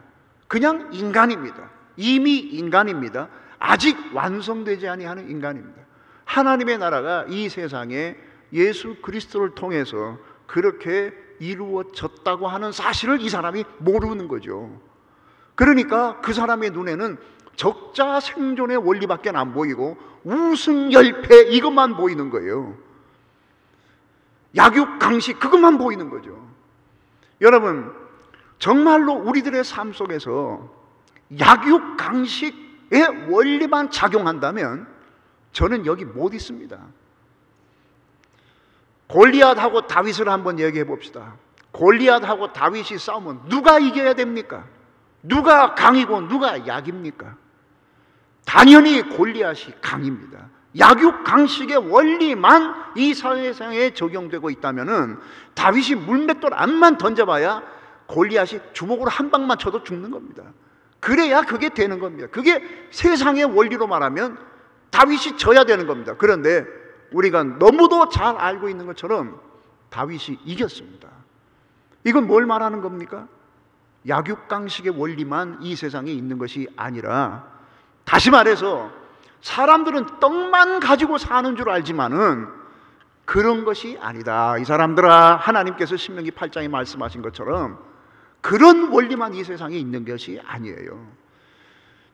그냥 인간입니다. 이미 인간입니다. 아직 완성되지 아니하는 인간입니다. 하나님의 나라가 이 세상에 예수 그리스도를 통해서 그렇게 이루어졌다고 하는 사실을 이 사람이 모르는 거죠. 그러니까 그 사람의 눈에는 적자 생존의 원리밖에 안 보이고 우승열패 이것만 보이는 거예요. 약육강식 그것만 보이는 거죠. 여러분, 정말로 우리들의 삶 속에서 약육강식의 원리만 작용한다면 저는 여기 못 있습니다. 골리앗하고 다윗을 한번 얘기해 봅시다. 골리앗하고 다윗이 싸우면 누가 이겨야 됩니까? 누가 강이고 누가 약입니까? 당연히 골리앗이 강입니다. 약육강식의 원리만 이 사회상에 적용되고 있다면은 다윗이 물맷돌 안만 던져봐야 골리앗이 주먹으로 한 방만 쳐도 죽는 겁니다. 그래야 그게 되는 겁니다. 그게 세상의 원리로 말하면 다윗이 져야 되는 겁니다. 그런데 우리가 너무도 잘 알고 있는 것처럼 다윗이 이겼습니다. 이건 뭘 말하는 겁니까? 약육강식의 원리만 이 세상에 있는 것이 아니라, 다시 말해서 사람들은 떡만 가지고 사는 줄 알지만은 그런 것이 아니다. 이 사람들아, 하나님께서 신명기 8장에 말씀하신 것처럼 그런 원리만 이 세상에 있는 것이 아니에요.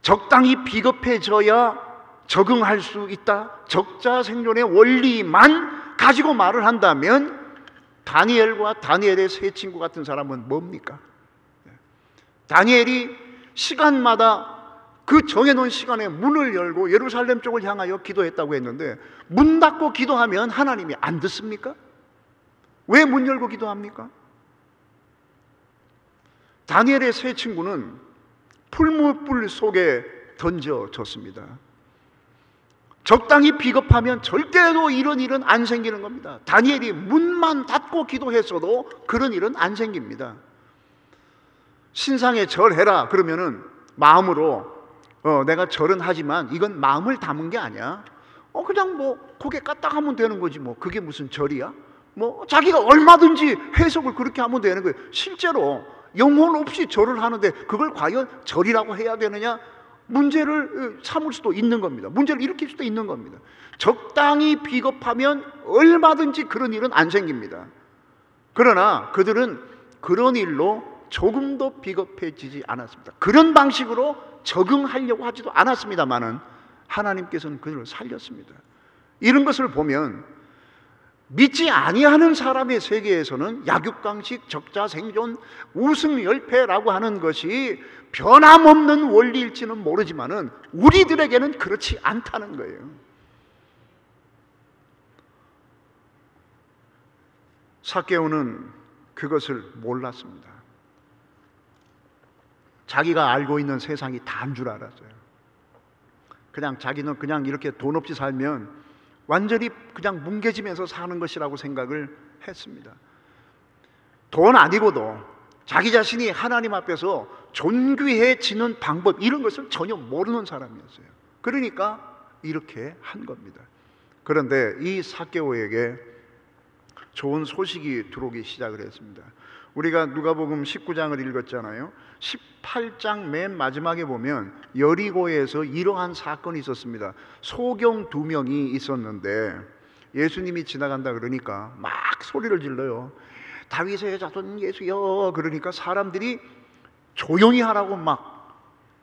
적당히 비겁해져야 적응할 수 있다. 적자 생존의 원리만 가지고 말을 한다면 다니엘과 다니엘의 세 친구 같은 사람은 뭡니까? 다니엘이 시간마다 그 정해놓은 시간에 문을 열고 예루살렘 쪽을 향하여 기도했다고 했는데 문 닫고 기도하면 하나님이 안 듣습니까? 왜 문 열고 기도합니까? 다니엘의 세 친구는 풀무불 속에 던져졌습니다. 적당히 비겁하면 절대로 이런 일은 안 생기는 겁니다. 다니엘이 문만 닫고 기도했어도 그런 일은 안 생깁니다. 신상에 절해라 그러면은 마음으로 내가 절은 하지만 이건 마음을 담은 게 아니야. 그냥 뭐 고개 까딱하면 되는 거지 뭐. 그게 무슨 절이야? 뭐 자기가 얼마든지 해석을 그렇게 하면 되는 거예요. 실제로 영혼 없이 절을 하는데 그걸 과연 절이라고 해야 되느냐? 문제를 삼을 수도 있는 겁니다. 문제를 일으킬 수도 있는 겁니다. 적당히 비겁하면 얼마든지 그런 일은 안 생깁니다. 그러나 그들은 그런 일로 조금도 비겁해지지 않았습니다. 그런 방식으로 적응하려고 하지도 않았습니다만은 하나님께서는 그들을 살렸습니다. 이런 것을 보면 믿지 아니하는 사람의 세계에서는 약육강식, 적자생존, 우승열패라고 하는 것이 변함없는 원리일지는 모르지만은 우리들에게는 그렇지 않다는 거예요. 삭개오는 그것을 몰랐습니다. 자기가 알고 있는 세상이 다인 줄 알았어요. 그냥 자기는 그냥 이렇게 돈 없이 살면 완전히 그냥 뭉개지면서 사는 것이라고 생각을 했습니다. 돈 아니고도 자기 자신이 하나님 앞에서 존귀해지는 방법, 이런 것을 전혀 모르는 사람이었어요. 그러니까 이렇게 한 겁니다. 그런데 이 삭개오에게 좋은 소식이 들어오기 시작을 했습니다. 우리가 누가복음 19장을 읽었잖아요. 18장 맨 마지막에 보면 여리고에서 이러한 사건이 있었습니다. 소경 2명이 있었는데 예수님이 지나간다 그러니까 막 소리를 질러요. 다윗의 자손 예수여. 그러니까 사람들이 조용히 하라고 막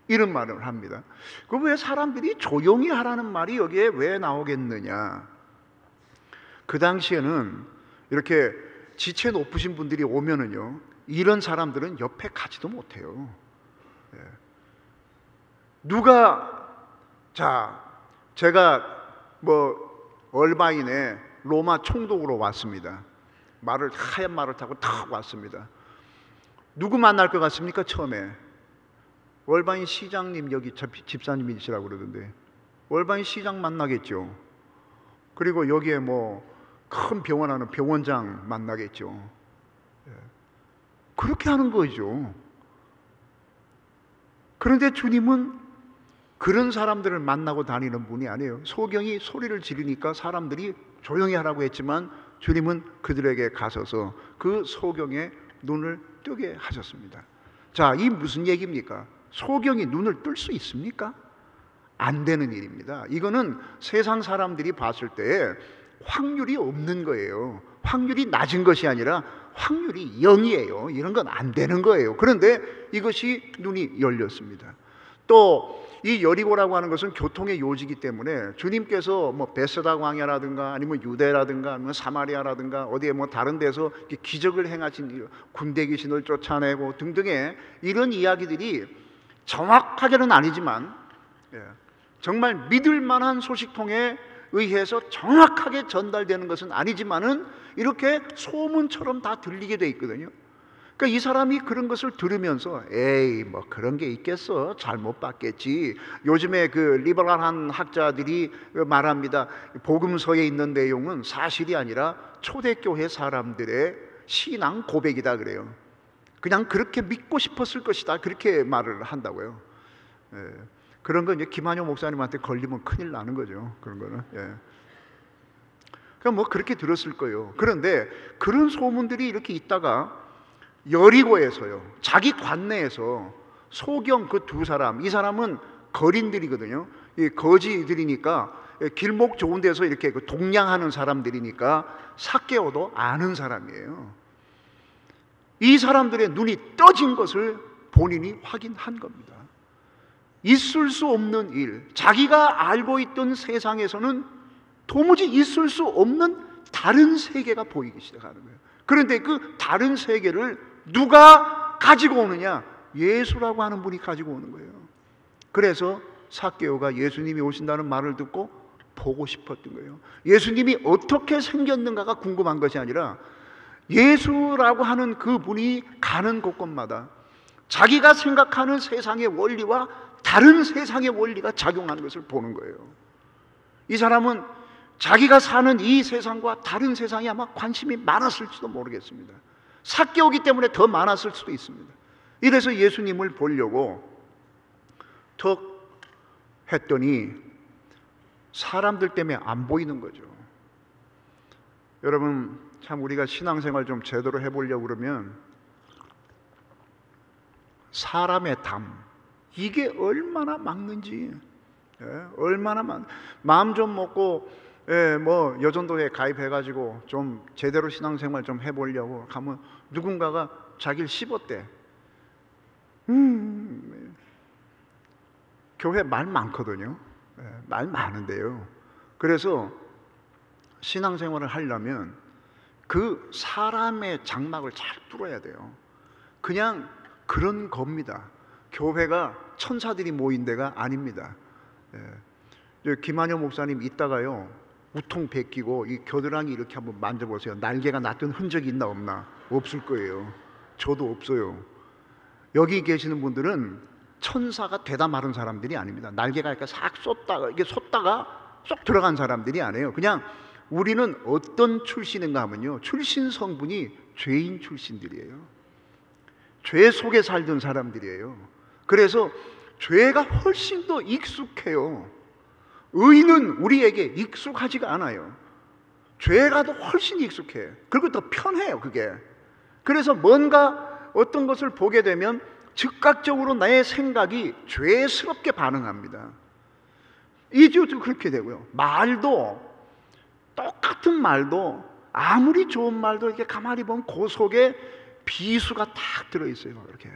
이런 말을 합니다. 그 왜 사람들이 조용히 하라는 말이 여기에 왜 나오겠느냐? 그 당시에는 이렇게 지체 높으신 분들이 오면은요, 이런 사람들은 옆에 가지도 못해요. 제가 얼바인에 로마 총독으로 왔습니다. 하얀 말을 타고 탁 왔습니다. 누구 만날 것 같습니까? 처음에 월바인 시장님, 여기 집사님이시라고 그러던데 월바인 시장 만나겠죠. 그리고 여기에 뭐 큰 병원 하는 병원장 만나겠죠. 그렇게 하는 거죠. 그런데 주님은 그런 사람들을 만나고 다니는 분이 아니에요. 소경이 소리를 지르니까 사람들이 조용히 하라고 했지만 주님은 그들에게 가셔서 그 소경의 눈을 뜨게 하셨습니다. 자, 이 무슨 얘기입니까? 소경이 눈을 뜰 수 있습니까? 안 되는 일입니다. 이거는 세상 사람들이 봤을 때 확률이 없는 거예요. 확률이 낮은 것이 아니라 확률이 0이에요. 이런 건 안 되는 거예요. 그런데 이것이 눈이 열렸습니다. 또 이 여리고라고 하는 것은 교통의 요지이기 때문에 주님께서 뭐 베스다 광야라든가 아니면 유대라든가 아니면 사마리아라든가 어디에 뭐 다른 데서 기적을 행하신 군대 귀신을 쫓아내고 등등의 이런 이야기들이 정확하게는 아니지만 정말 믿을 만한 소식통에 의해서 정확하게 전달되는 것은 아니지만은 이렇게 소문처럼 다 들리게 돼 있거든요. 그러니까 이 사람이 그런 것을 들으면서 에이 뭐 그런 게 있겠어, 잘못 봤겠지. 요즘에 그 리버럴한 학자들이 말합니다. 복음서에 있는 내용은 사실이 아니라 초대교회 사람들의 신앙 고백이다 그래요. 그냥 그렇게 믿고 싶었을 것이다, 그렇게 말을 한다고요. 그런 건 이제 김한효 목사님한테 걸리면 큰일 나는 거죠. 그런 거는. 그러니까 뭐 그렇게 들었을 거예요. 그런데 그런 소문들이 이렇게 있다가 여리고에서요, 자기 관내에서 소경 그 두 사람, 이 사람은 거린들이거든요. 이 거지들이니까 길목 좋은 데서 이렇게 동냥하는 사람들이니까 삭개오도 아는 사람이에요. 이 사람들의 눈이 떠진 것을 본인이 확인한 겁니다. 있을 수 없는 일, 자기가 알고 있던 세상에서는 도무지 있을 수 없는 다른 세계가 보이기 시작하는 거예요. 그런데 그 다른 세계를 누가 가지고 오느냐? 예수라고 하는 분이 가지고 오는 거예요. 그래서 삭개오가 예수님이 오신다는 말을 듣고 보고 싶었던 거예요. 예수님이 어떻게 생겼는가가 궁금한 것이 아니라 예수라고 하는 그 분이 가는 곳곳마다 자기가 생각하는 세상의 원리와 다른 세상의 원리가 작용하는 것을 보는 거예요. 이 사람은 자기가 사는 이 세상과 다른 세상에 아마 관심이 많았을지도 모르겠습니다. 삭개오기 때문에 더 많았을 수도 있습니다. 이래서 예수님을 보려고 턱 했더니 사람들 때문에 안 보이는 거죠. 여러분, 참 우리가 신앙생활 좀 제대로 해보려고 그러면 사람의 담, 이게 얼마나 막는지, 얼마나 마음 좀 먹고 뭐 여전도에 가입해가지고 좀 제대로 신앙생활 좀 해보려고 하면 누군가가 자기를 씹었대. 교회 말 많거든요. 말 많은데요. 그래서 신앙생활을 하려면 그 사람의 장막을 잘 뚫어야 돼요. 그냥 그런 겁니다. 교회가 천사들이 모인 데가 아닙니다. 김한효 목사님 이따가요 우통 베끼고 이 겨드랑이 이렇게 한번 만져보세요. 날개가 났던 흔적이 있나 없나? 없을 거예요. 저도 없어요. 여기 계시는 분들은 천사가 되다 마른 사람들이 아닙니다. 날개가 이렇게 싹 쏟다가 이게 쏟다가 쏙 들어간 사람들이 아니에요. 그냥 우리는 어떤 출신인가 하면요, 출신 성분이 죄인 출신들이에요. 죄 속에 살던 사람들이에요. 그래서 죄가 훨씬 더 익숙해요. 의는 우리에게 익숙하지가 않아요. 죄가 더 훨씬 익숙해. 그리고 더 편해요, 그게. 그래서 뭔가 어떤 것을 보게 되면 즉각적으로 나의 생각이 죄스럽게 반응합니다. 이제도 그렇게 되고요. 말도, 똑같은 말도 아무리 좋은 말도 이렇게 가만히 보면 그 속에 비수가 탁 들어있어요. 이렇게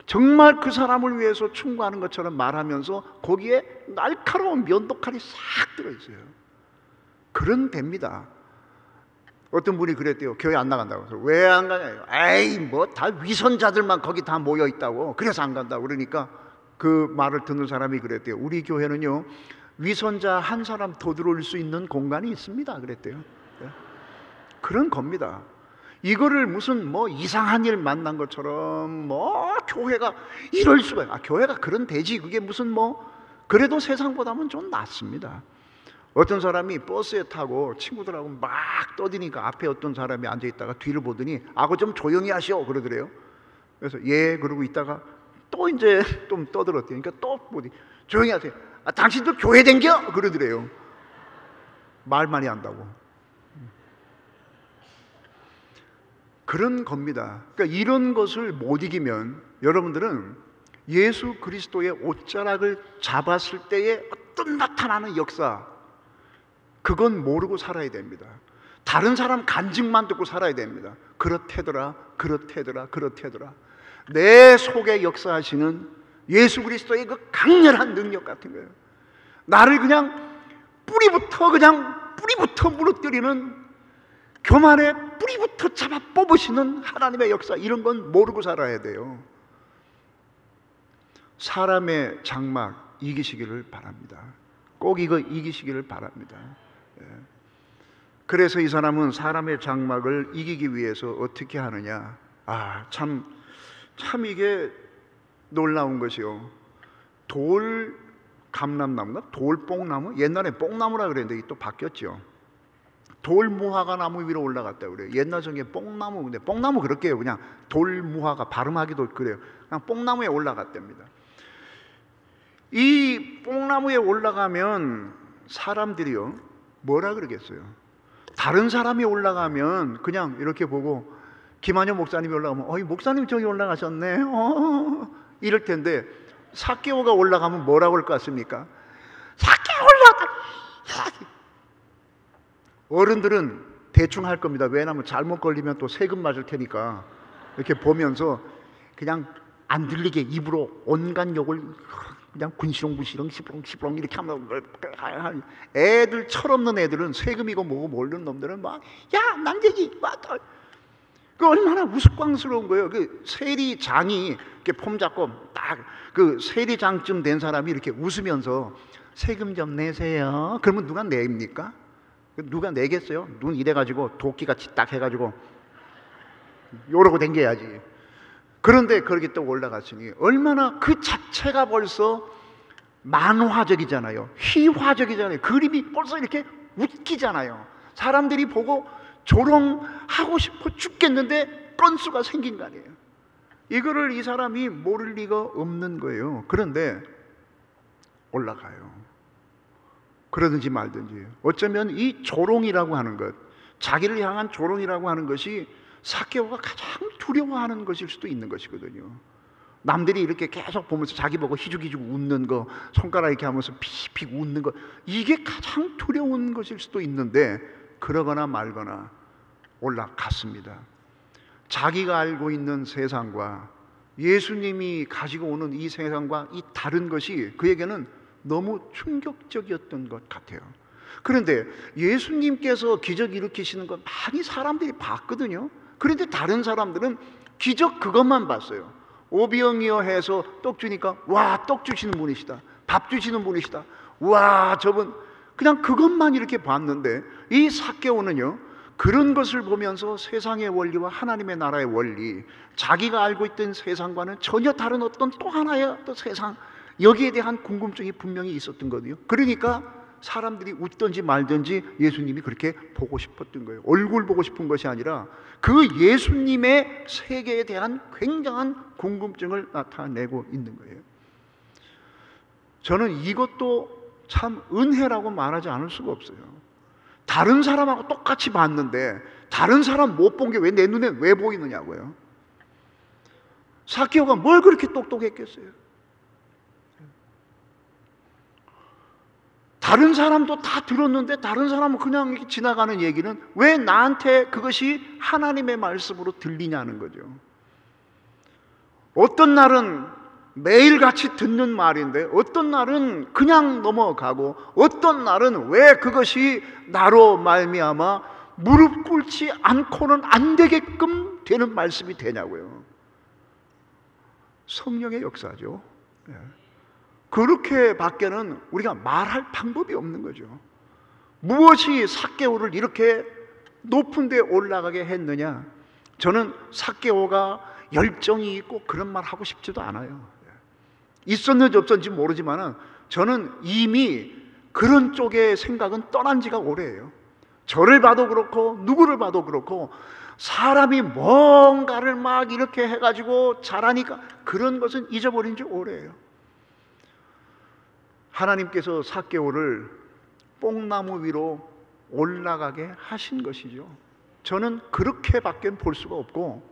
정말 그 사람을 위해서 충고하는 것처럼 말하면서 거기에 날카로운 면도칼이 싹 들어있어요. 그런 됩니다. 어떤 분이 그랬대요. 교회 안 나간다고. 그래서 왜 안 가냐요. 에이 뭐 다 위선자들만 거기 다 모여 있다고. 그래서 안 간다고. 그러니까 그 말을 듣는 사람이 그랬대요. 우리 교회는요 위선자 한 사람 더 들어올 수 있는 공간이 있습니다. 그랬대요. 그런 겁니다. 이거를 무슨 뭐 이상한 일 만난 것처럼 뭐 교회가 이럴 수가, 교회가 그런 대지, 그게 무슨 뭐, 그래도 세상보다는 좀 낫습니다. 어떤 사람이 버스에 타고 친구들하고 막 떠드니까 앞에 어떤 사람이 앉아있다가 뒤를 보더니 아고 좀 조용히 하시오 그러더래요. 그래서 예 그러고 있다가 또 이제 좀 떠들었대요. 그러니까 또 보더니 조용히 하세요. 당신도 교회 댕겨 그러더래요. 말 많이 한다고. 그런 겁니다. 그러니까 이런 것을 못 이기면 여러분들은 예수 그리스도의 옷자락을 잡았을 때의 어떤 나타나는 역사, 그건 모르고 살아야 됩니다. 다른 사람 간증만 듣고 살아야 됩니다. 그렇대더라, 그렇대더라, 그렇대더라. 내 속에 역사하시는 예수 그리스도의 그 강렬한 능력 같은 거예요. 나를 그냥 뿌리부터 무너뜨리는, 교만의 뿌리부터 잡아 뽑으시는 하나님의 역사, 이런 건 모르고 살아야 돼요. 사람의 장막 이기시기를 바랍니다. 꼭 이거 이기시기를 바랍니다. 그래서 이 사람은 사람의 장막을 이기기 위해서 어떻게 하느냐. 참 이게 놀라운 것이요. 돌감람나무인가? 돌뽕나무? 옛날에 뽕나무라 그랬는데 또 바뀌었죠. 돌무화과 나무 위로 올라갔다 그래요. 옛날 성에 뽕나무, 근데 뽕나무 그렇게 해요. 그냥 돌무화과 발음하기도 그래요. 그냥 뽕나무에 올라갔답니다. 이 뽕나무에 올라가면 사람들이요 뭐라 그러겠어요? 다른 사람이 올라가면 그냥 이렇게 보고, 김한효 목사님이 올라가면 목사님 저기 올라가셨네 이럴 텐데, 삭개오가 올라가면 뭐라고 할 것 같습니까? 삭개오 올라가. 어른들은 대충 할 겁니다. 왜냐하면 잘못 걸리면 또 세금 맞을 테니까 이렇게 보면서 그냥 안 들리게 입으로 온갖 욕을 그냥 군시렁군시렁 시부렁 이렇게 하면, 애들 철없는 애들은 세금이고 뭐고 모르는 놈들은 막 야 낭재기 막, 그 얼마나 우스꽝스러운 거예요. 그 세리장이 이렇게 폼 잡고 딱 그 세리장쯤 된 사람이 이렇게 웃으면서 세금 좀 내세요. 그러면 누가 내입니까? 누가 내겠어요? 눈 이래가지고 도끼같이 딱 해가지고 요러고 댕겨야지. 그런데 그렇게 또 올라갔으니 얼마나 그 자체가 벌써 만화적이잖아요. 희화적이잖아요. 그림이 벌써 이렇게 웃기잖아요. 사람들이 보고 조롱하고 싶어 죽겠는데 건수가 생긴 거 아니에요. 이거를 이 사람이 모를 리가 없는 거예요. 그런데 올라가요. 그러든지 말든지. 어쩌면 이 조롱이라고 하는 것, 자기를 향한 조롱이라고 하는 것이 삭개오가 가장 두려워하는 것일 수도 있는 것이거든요. 남들이 이렇게 계속 보면서 자기 보고 희죽희죽 웃는 거, 손가락 이렇게 하면서 피픽 웃는 거, 이게 가장 두려운 것일 수도 있는데, 그러거나 말거나 올라갔습니다. 자기가 알고 있는 세상과 예수님이 가지고 오는 이 세상과 이 다른 것이 그에게는 너무 충격적이었던 것 같아요. 그런데 예수님께서 기적 일으키시는 건 많이 사람들이 봤거든요. 그런데 다른 사람들은 기적 그것만 봤어요. 오병이어 해서 떡 주니까 와, 떡 주시는 분이시다, 밥 주시는 분이시다, 와, 저분, 그냥 그것만 이렇게 봤는데, 이 삭개오는요 그런 것을 보면서 세상의 원리와 하나님의 나라의 원리, 자기가 알고 있던 세상과는 전혀 다른 어떤 또 하나의 또 세상, 여기에 대한 궁금증이 분명히 있었던 거거든요. 그러니까 사람들이 웃든지 말든지 예수님이 그렇게 보고 싶었던 거예요. 얼굴 보고 싶은 것이 아니라 그 예수님의 세계에 대한 굉장한 궁금증을 나타내고 있는 거예요. 저는 이것도 참 은혜라고 말하지 않을 수가 없어요. 다른 사람하고 똑같이 봤는데 다른 사람 못 본 게 왜 내 눈에 왜 보이느냐고요. 삭개오가 뭘 그렇게 똑똑했겠어요. 다른 사람도 다 들었는데 다른 사람은 그냥 지나가는 얘기는 왜 나한테 그것이 하나님의 말씀으로 들리냐는 거죠. 어떤 날은 매일같이 듣는 말인데 어떤 날은 그냥 넘어가고, 어떤 날은 왜 그것이 나로 말미암아 무릎 꿇지 않고는 안 되게끔 되는 말씀이 되냐고요. 성령의 역사죠. 그렇게 밖에는 우리가 말할 방법이 없는 거죠. 무엇이 삭개오를 이렇게 높은 데 올라가게 했느냐? 저는 삭개오가 열정이 있고 그런 말 하고 싶지도 않아요. 있었는지 없었는지 모르지만 저는 이미 그런 쪽의 생각은 떠난 지가 오래예요. 저를 봐도 그렇고 누구를 봐도 그렇고 사람이 뭔가를 막 이렇게 해가지고 잘하니까 그런 것은 잊어버린 지 오래예요. 하나님께서 삭개오를 뽕나무 위로 올라가게 하신 것이죠. 저는 그렇게밖에 볼 수가 없고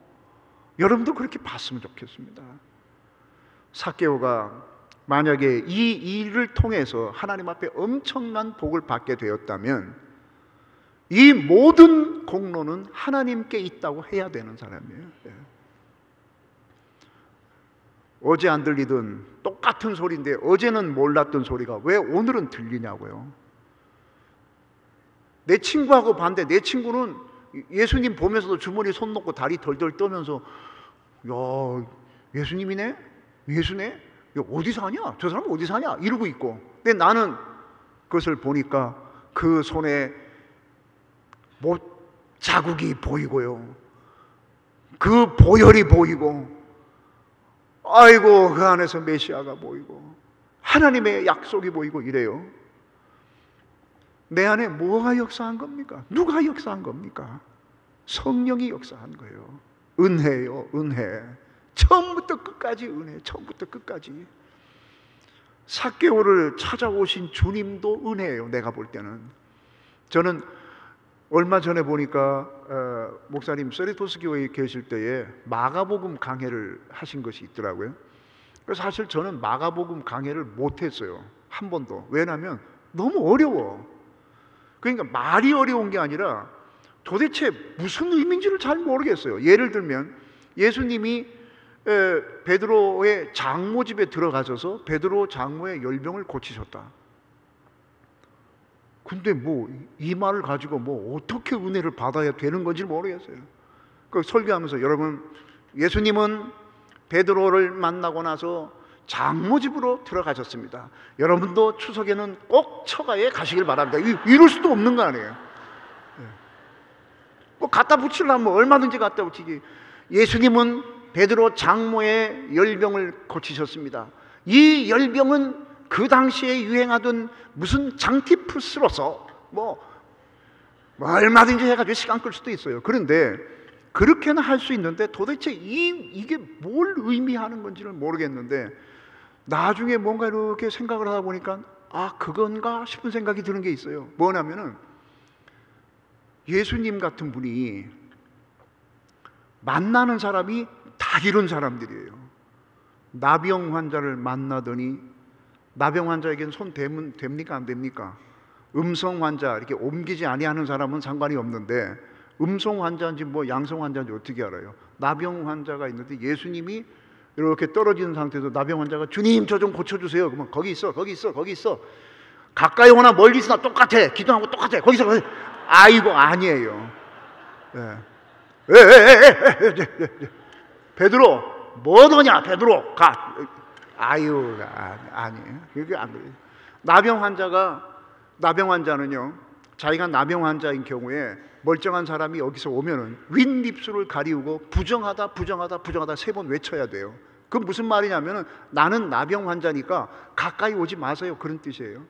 여러분도 그렇게 봤으면 좋겠습니다. 삭개오가 만약에 이 일을 통해서 하나님 앞에 엄청난 복을 받게 되었다면 이 모든 공로는 하나님께 있다고 해야 되는 사람이에요. 어제 안 들리던 똑같은 소리인데 어제는 몰랐던 소리가 왜 오늘은 들리냐고요. 내 친구하고 반대. 내 친구는 예수님 보면서도 주머니에 손 넣고 다리 덜덜 떠면서 야, 예수님이네? 예수네? 야, 어디 사냐? 저 사람 어디 사냐? 이러고 있고. 근데 나는 그것을 보니까 그 손에 못 자국이 보이고요. 그 보혈이 보이고, 아이고 그 안에서 메시아가 보이고 하나님의 약속이 보이고 이래요. 내 안에 뭐가 역사한 겁니까? 누가 역사한 겁니까? 성령이 역사한 거예요. 은혜요, 은혜. 처음부터 끝까지 은혜, 처음부터 끝까지. 삭개오를 찾아오신 주님도 은혜예요. 내가 볼 때는. 저는 얼마 전에 보니까 목사님 서리토스 교회에 계실 때에 마가복음 강해를 하신 것이 있더라고요. 그래서 사실 저는 마가복음 강해를 못했어요. 한 번도. 왜냐하면 너무 어려워. 그러니까 말이 어려운 게 아니라 도대체 무슨 의미인지를 잘 모르겠어요. 예를 들면 예수님이 베드로의 장모 집에 들어가셔서 베드로 장모의 열병을 고치셨다. 근데 뭐 이 말을 가지고 뭐 어떻게 은혜를 받아야 되는 건지 모르겠어요. 그 설교하면서 여러분, 예수님은 베드로를 만나고 나서 장모 집으로 들어가셨습니다. 여러분도 추석에는 꼭 처가에 가시길 바랍니다. 이럴 수도 없는 거 아니에요. 뭐 갖다 붙이려면 뭐 얼마든지 갖다 붙이지. 예수님은 베드로 장모의 열병을 고치셨습니다. 이 열병은 그 당시에 유행하던 무슨 장티푸스로서 뭐 얼마든지 해가지고 시간 끌 수도 있어요. 그런데 그렇게는 할 수 있는데 도대체 이게 뭘 의미하는 건지를 모르겠는데 나중에 뭔가 이렇게 생각을 하다 보니까 아, 그건가 싶은 생각이 드는 게 있어요. 뭐냐면은 예수님 같은 분이 만나는 사람이 다 이런 사람들이에요. 나병 환자를 만나더니 나병 환자에겐 손 대면 됩니까 안 됩니까? 음성 환자 이렇게 옮기지 아니하는 사람은 상관이 없는데 음성 환자인지 뭐 양성 환자인지 어떻게 알아요? 나병 환자가 있는데 예수님이 이렇게 떨어지는 상태에서 나병 환자가 주님 저 좀 고쳐주세요. 그러면 거기 있어, 거기 있어, 거기 있어. 가까이 오나 멀리 있으나 똑같아. 기도하고 똑같아. 거기서 거기. 아이고 아니에요. 베드로 뭐더냐 베드로 가. 아유 아니에요. 그게 안 그래요. 나병 환자는요, 자기가 나병 환자인 경우에 멀쩡한 사람이 여기서 오면은 윗입술을 가리우고 부정하다 3번 외쳐야 돼요. 그 무슨 말이냐면은 나는 나병 환자니까 가까이 오지 마세요, 그런 뜻이에요.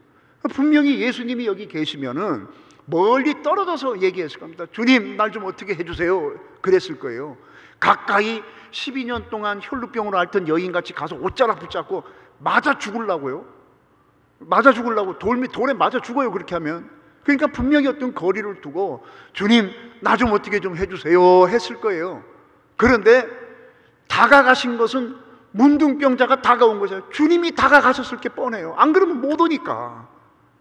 분명히 예수님이 여기 계시면은 멀리 떨어져서 얘기했을 겁니다. 주님 날 좀 어떻게 해주세요, 그랬을 거예요. 가까이 12년 동안 혈루병으로 앓던 여인같이 가서 옷자락 붙잡고 맞아 죽으려고요. 맞아 죽으려고 돌에 맞아 죽어요, 그렇게 하면. 그러니까 분명히 어떤 거리를 두고 주님 나 좀 어떻게 좀 해주세요 했을 거예요. 그런데 다가가신 것은 문둥병자가 다가온 거죠. 주님이 다가가셨을 게 뻔해요. 안 그러면 못 오니까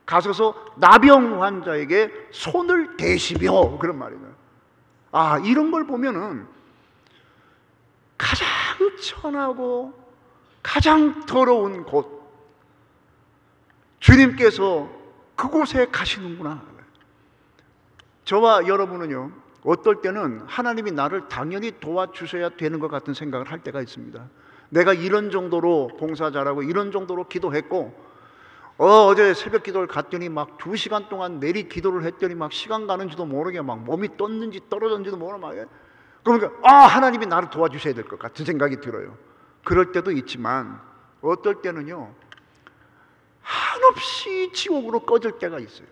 가셔서 나병 환자에게 손을 대시며, 그런 말이에요. 아, 이런 걸 보면은 가장 천하고 가장 더러운 곳, 주님께서 그곳에 가시는구나. 저와 여러분은요, 어떨 때는 하나님이 나를 당연히 도와주셔야 되는 것 같은 생각을 할 때가 있습니다. 내가 이런 정도로 봉사 잘하고 이런 정도로 기도했고 어제 새벽 기도를 갔더니 막 2시간 동안 내리 기도를 했더니 막 시간 가는지도 모르게 막 몸이 떴는지 떨어졌는지도 모르게 막, 그러니까 하나님이 나를 도와주셔야 될 것 같은 생각이 들어요. 그럴 때도 있지만 어떨 때는요, 한없이 지옥으로 꺼질 때가 있어요.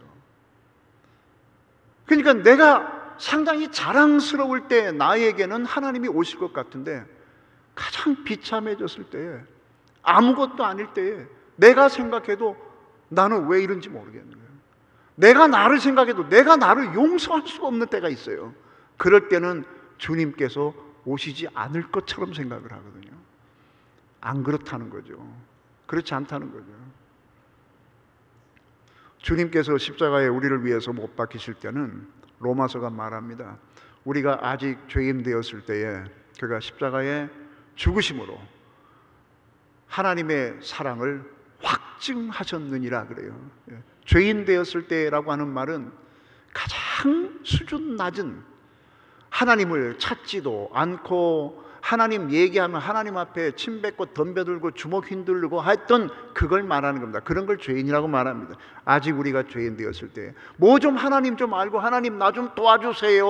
그러니까 내가 상당히 자랑스러울 때 나에게는 하나님이 오실 것 같은데, 가장 비참해졌을 때에, 아무것도 아닐 때에 내가 생각해도 나는 왜 이런지 모르겠는 거예요. 내가 나를 생각해도 내가 나를 용서할 수가 없는 때가 있어요. 그럴 때는 주님께서 오시지 않을 것처럼 생각을 하거든요. 안 그렇다는 거죠. 그렇지 않다는 거죠. 주님께서 십자가에 우리를 위해서 못 박히실 때는 로마서가 말합니다. 우리가 아직 죄인 되었을 때에 그가 십자가에 죽으심으로 하나님의 사랑을 확증하셨느니라 그래요. 죄인 되었을 때라고 하는 말은 가장 수준 낮은, 하나님을 찾지도 않고 하나님 얘기하면 하나님 앞에 침 뱉고 덤벼들고 주먹 휘두르고 했던 그걸 말하는 겁니다. 그런 걸 죄인이라고 말합니다. 아직 우리가 죄인 되었을 때 뭐 좀 하나님 좀 알고 하나님 나 좀 도와주세요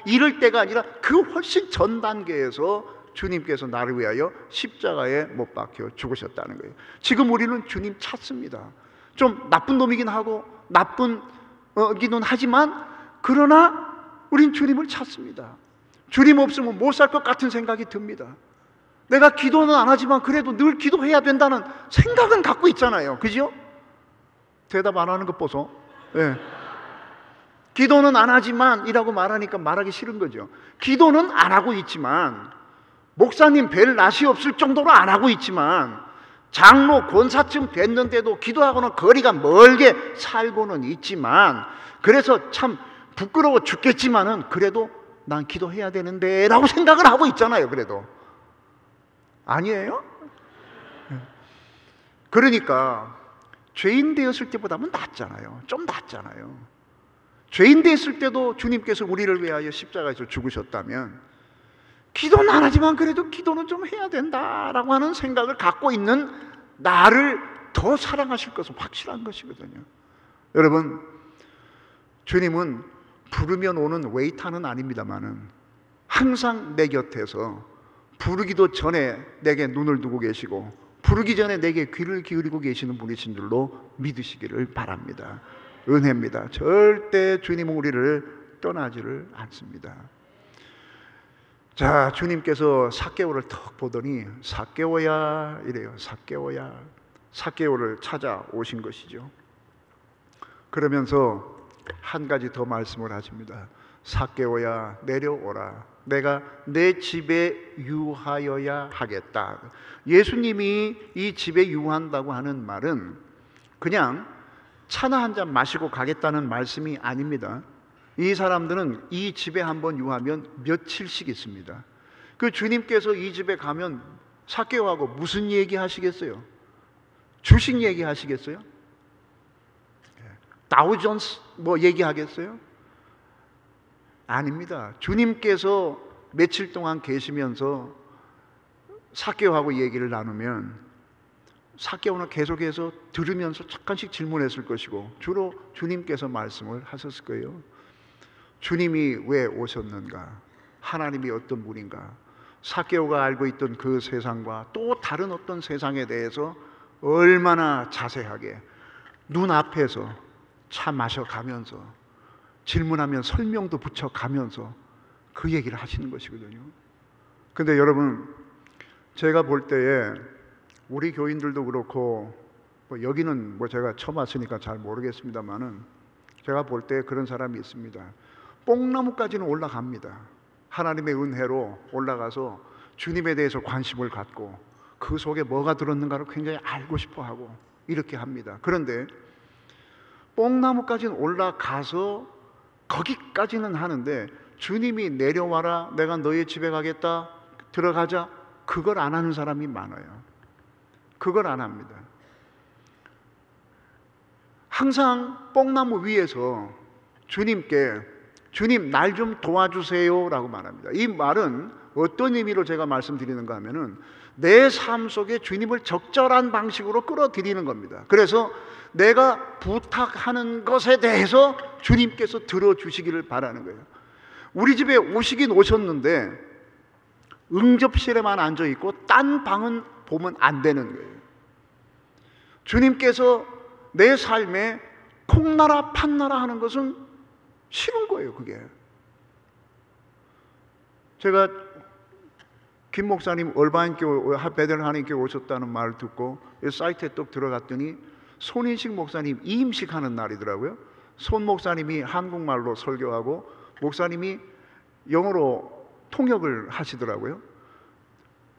이럴 때가 아니라 그 훨씬 전 단계에서 주님께서 나를 위하여 십자가에 못 박혀 죽으셨다는 거예요. 지금 우리는 주님 찾습니다. 좀 나쁜 놈이긴 하고 나쁜기는 하지만 그러나 우린 주님을 찾습니다. 주님 없으면 못 살 것 같은 생각이 듭니다. 내가 기도는 안 하지만 그래도 늘 기도해야 된다는 생각은 갖고 있잖아요. 그죠? 대답 안 하는 것 보소. 네. 기도는 안 하지만 이라고 말하니까 말하기 싫은 거죠. 기도는 안 하고 있지만, 목사님 뵐 낯이 없을 정도로 안 하고 있지만, 장로 권사쯤 됐는데도 기도하고는 거리가 멀게 살고는 있지만, 그래서 참 부끄러워 죽겠지만은 그래도 난 기도해야 되는데 라고 생각을 하고 있잖아요. 그래도 아니에요? 그러니까 죄인 되었을 때보다는 낫잖아요. 좀 낫잖아요. 죄인 되었을 때도 주님께서 우리를 위하여 십자가에서 죽으셨다면, 기도는 안 하지만 그래도 기도는 좀 해야 된다라고 하는 생각을 갖고 있는 나를 더 사랑하실 것은 확실한 것이거든요. 여러분, 주님은 부르면 오는 웨이터는 아닙니다만은 항상 내 곁에서 부르기도 전에 내게 눈을 두고 계시고 부르기 전에 내게 귀를 기울이고 계시는 분이신 줄로 믿으시기를 바랍니다. 은혜입니다. 절대 주님은 우리를 떠나지를 않습니다. 자, 주님께서 삭개오를 턱 보더니 삭개오야 이래요. 삭개오야. 삭개오를 찾아오신 것이죠. 그러면서 한 가지 더 말씀을 하십니다. 삭개오야 내려오라. 내가 내 집에 유하여야 하겠다. 예수님이 이 집에 유한다고 하는 말은 그냥 차나 한 잔 마시고 가겠다는 말씀이 아닙니다. 이 사람들은 이 집에 한번 유하면 며칠씩 있습니다. 그 주님께서 이 집에 가면 삭개오하고 무슨 얘기 하시겠어요? 주식 얘기 하시겠어요? 다우존스 뭐 얘기하겠어요? 아닙니다. 주님께서 며칠 동안 계시면서 삭개오하고 얘기를 나누면 삭개오는 계속해서 들으면서 잠깐씩 질문했을 것이고 주로 주님께서 말씀을 하셨을 거예요. 주님이 왜 오셨는가? 하나님이 어떤 분인가? 삭개오가 알고 있던 그 세상과 또 다른 어떤 세상에 대해서 얼마나 자세하게 눈앞에서 차 마셔가면서 질문하면 설명도 붙여가면서 그 얘기를 하시는 것이거든요. 근데 여러분, 제가 볼 때에 우리 교인들도 그렇고 뭐 여기는 뭐 제가 처음 왔으니까 잘 모르겠습니다만은 제가 볼 때 그런 사람이 있습니다. 뽕나무까지는 올라갑니다. 하나님의 은혜로 올라가서 주님에 대해서 관심을 갖고 그 속에 뭐가 들었는가를 굉장히 알고 싶어하고 이렇게 합니다. 그런데 뽕나무까지는 올라가서 거기까지는 하는데 주님이 내려와라, 내가 너의 집에 가겠다, 들어가자, 그걸 안 하는 사람이 많아요. 그걸 안 합니다. 항상 뽕나무 위에서 주님께 주님 날 좀 도와주세요 라고 말합니다. 이 말은 어떤 의미로 제가 말씀드리는가 하면은 내 삶 속에 주님을 적절한 방식으로 끌어들이는 겁니다. 그래서 내가 부탁하는 것에 대해서 주님께서 들어주시기를 바라는 거예요. 우리 집에 오시긴 오셨는데 응접실에만 앉아있고 딴 방은 보면 안 되는 거예요. 주님께서 내 삶에 콩나라 팥나라 하는 것은 싫은 거예요. 그게 제가 김 목사님 얼바인교회 베델 하나님께 오셨다는 말을 듣고 사이트에 또 들어갔더니 손인식 목사님 이임식 하는 날이더라고요. 손 목사님이 한국말로 설교하고 목사님이 영어로 통역을 하시더라고요.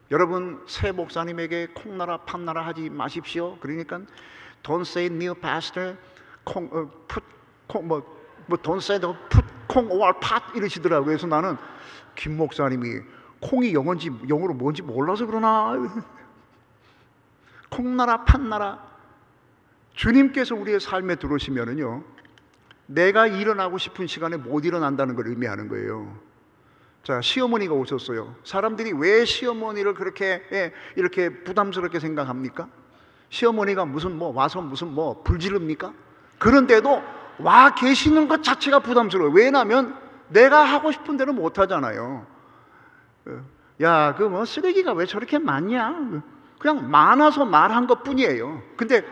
여러분 새 목사님에게 콩나라 팥나라 하지 마십시오. 그러니까 Don't say new pastor don't say the put 콩 or 팥 이러시더라고요. 그래서 나는 김 목사님이 콩이 영어로 뭔지 몰라서 그러나 콩나라 팥나라. 주님께서 우리의 삶에 들어오시면은요 내가 일어나고 싶은 시간에 못 일어난다는 걸 의미하는 거예요. 자, 시어머니가 오셨어요. 사람들이 왜 시어머니를 그렇게 이렇게 부담스럽게 생각합니까? 시어머니가 와서 불지릅니까? 그런데도 와 계시는 것 자체가 부담스러워요. 왜냐하면 내가 하고 싶은 대로 못 하잖아요. 야, 쓰레기가 왜 저렇게 많냐? 그냥 많아서 말한 것 뿐이에요. 근데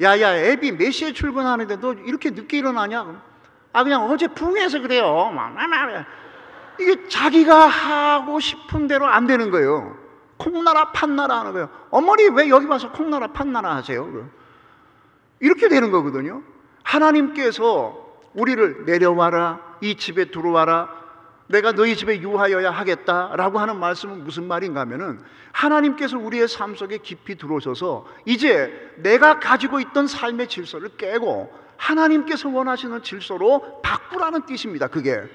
야야, 애비 몇 시에 출근하는데 너 이렇게 늦게 일어나냐? 그냥 어제 붕해서 그래요. 이게 자기가 하고 싶은 대로 안 되는 거예요. 콩나라 팥나라 하는 거예요. 어머니 왜 여기 와서 콩나라 팥나라 하세요? 이렇게 되는 거거든요. 하나님께서 우리를 내려와라, 이 집에 들어와라, 내가 너희 집에 유하여야 하겠다라고 하는 말씀은 무슨 말인가 하면은 하나님께서 우리의 삶 속에 깊이 들어오셔서 이제 내가 가지고 있던 삶의 질서를 깨고 하나님께서 원하시는 질서로 바꾸라는 뜻입니다. 그게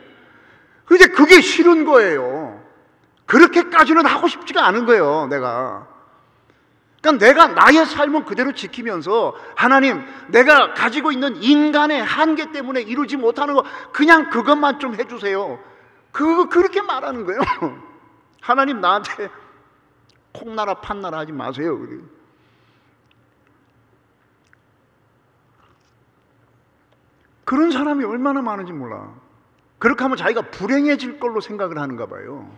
싫은 거예요. 그렇게까지는 하고 싶지가 않은 거예요. 그러니까 내가 나의 삶은 그대로 지키면서 하나님, 내가 가지고 있는 인간의 한계 때문에 이루지 못하는 거 그냥 그것만 좀 해주세요. 그렇게 말하는 거예요. 하나님 나한테 콩나라 팥나라 하지 마세요. 그런 사람이 얼마나 많은지 몰라. 그렇게 하면 자기가 불행해질 걸로 생각을 하는가 봐요.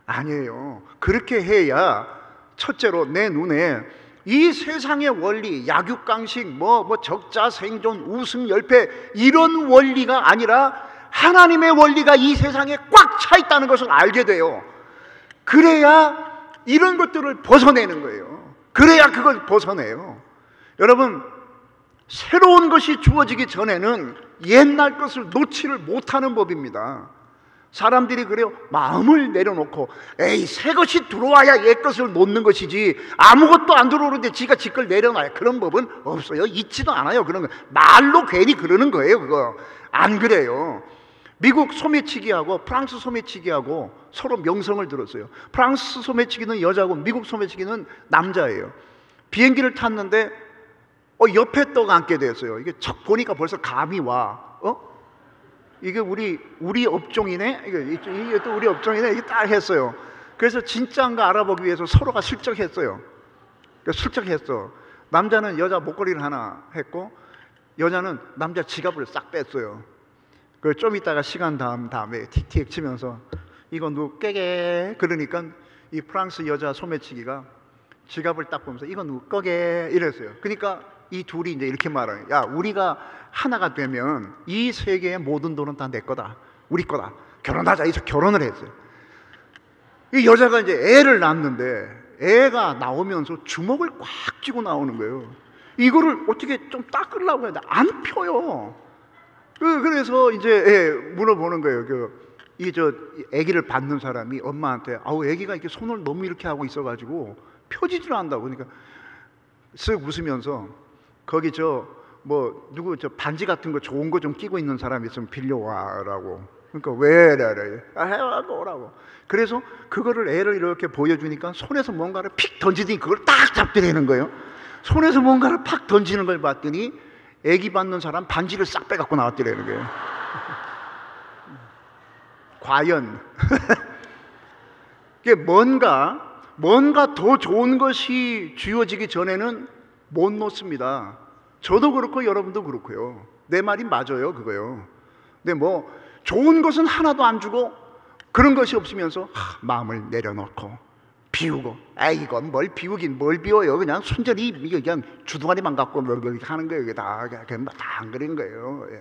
아니에요. 그렇게 해야 첫째로 내 눈에 이 세상의 원리, 약육강식, 적자 생존, 우승 열패 이런 원리가 아니라 하나님의 원리가 이 세상에 꽉 차 있다는 것을 알게 돼요. 그래야 이런 것들을 벗어내는 거예요. 그래야 그걸 벗어내요. 여러분, 새로운 것이 주어지기 전에는 옛날 것을 놓지를 못하는 법입니다. 사람들이 그래요. 마음을 내려놓고 새 것이 들어와야 옛 것을 놓는 것이지 아무것도 안 들어오는데 지가 지 걸 내려놔요. 그런 법은 없어요. 있지도 않아요. 그런 거 말로 괜히 그러는 거예요. 그거 안 그래요. 미국 소매치기하고 프랑스 소매치기하고 서로 명성을 들었어요. 프랑스 소매치기는 여자고 미국 소매치기는 남자예요. 비행기를 탔는데 옆에 떡 앉게 됐어요. 이게 척 보니까 벌써 감이 와. 이게 우리 업종이네. 이게 또 우리 업종이네. 이게 딱 했어요. 그래서 진짜인가 알아보기 위해서 서로가 슬쩍했어요. 슬쩍했어. 남자는 여자 목걸이를 하나 했고 여자는 남자 지갑을 싹 뺐어요. 그 좀 있다가 시간 다음에 틱틱 치면서 이거 누구 깨게 그러니까 이 프랑스 여자 소매치기가 지갑을 딱 보면서 이거 누구 꺼게 이랬어요. 그러니까 이 둘이 이제 이렇게 말해요. 야, 우리가 하나가 되면 이 세계의 모든 돈은 다 내 거다. 우리 거다. 결혼하자. 이래서 결혼을 했어요. 이 여자가 이제 애를 낳았는데 애가 나오면서 주먹을 꽉 쥐고 나오는 거예요. 이거를 어떻게 좀 닦으려고 해야 돼. 안 펴요. 그래서 이제 물어보는 거예요. 아기를 받는 사람이 엄마한테 아기가 이렇게 손을 너무 이렇게 하고 있어가지고 펴지질 않는다고. 그러니까 쓱 웃으면서 거기 누구 반지 같은 거 좋은 거 좀 끼고 있는 사람이 있으면 빌려와라고. 그러니까 왜 그래? 해와고 오라고. 그래서 그거를 애를 이렇게 보여주니까 손에서 뭔가를 픽 던지더니 그걸 딱 잡더라는 거예요. 손에서 뭔가를 팍 던지는 걸 봤더니 애기 받는 사람 반지를 싹 빼갖고 나왔더라는 거예요. 과연 이게 뭔가 뭔가 더 좋은 것이 주어지기 전에는 못 놓습니다. 저도 그렇고 여러분도 그렇고요. 내 말이 맞아요, 그거요. 근데 뭐 좋은 것은 하나도 안 주고 그런 것이 없으면서 마음을 내려놓고 비우고, 이건 뭘 비우긴 뭘 비워요. 그냥 순전히 그냥 주둥아리만 갖고 하는 거예요. 이게 다 안 그런 거예요. 예.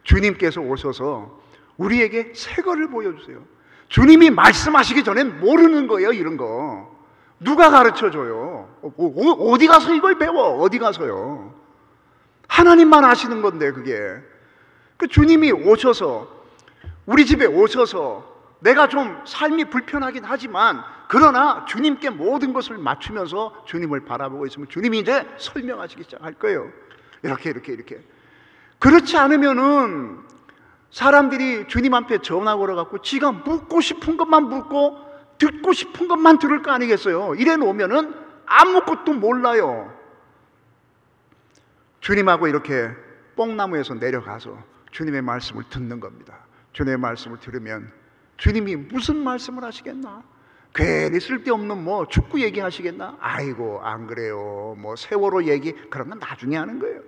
주님께서 오셔서 우리에게 새 거를 보여주세요. 주님이 말씀하시기 전엔 모르는 거예요. 이런 거 누가 가르쳐줘요? 어디 가서 이걸 배워? 어디 가서요? 하나님만 아시는 건데 그게. 그 주님이 오셔서 우리 집에 오셔서 내가 좀 삶이 불편하긴 하지만 그러나 주님께 모든 것을 맞추면서 주님을 바라보고 있으면 주님이 이제 설명하시기 시작할 거예요. 이렇게. 그렇지 않으면은 사람들이 주님 앞에 전화 걸어갖고 지가 묻고 싶은 것만 묻고 듣고 싶은 것만 들을 거 아니겠어요? 이래 놓으면은 아무것도 몰라요. 주님하고 이렇게 뽕나무에서 내려가서 주님의 말씀을 듣는 겁니다. 주님의 말씀을 들으면 주님이 무슨 말씀을 하시겠나? 괜히 쓸데없는 뭐 축구 얘기 하시겠나? 아이고 안 그래요. 뭐 세월호 얘기 그런 건 나중에 하는 거예요.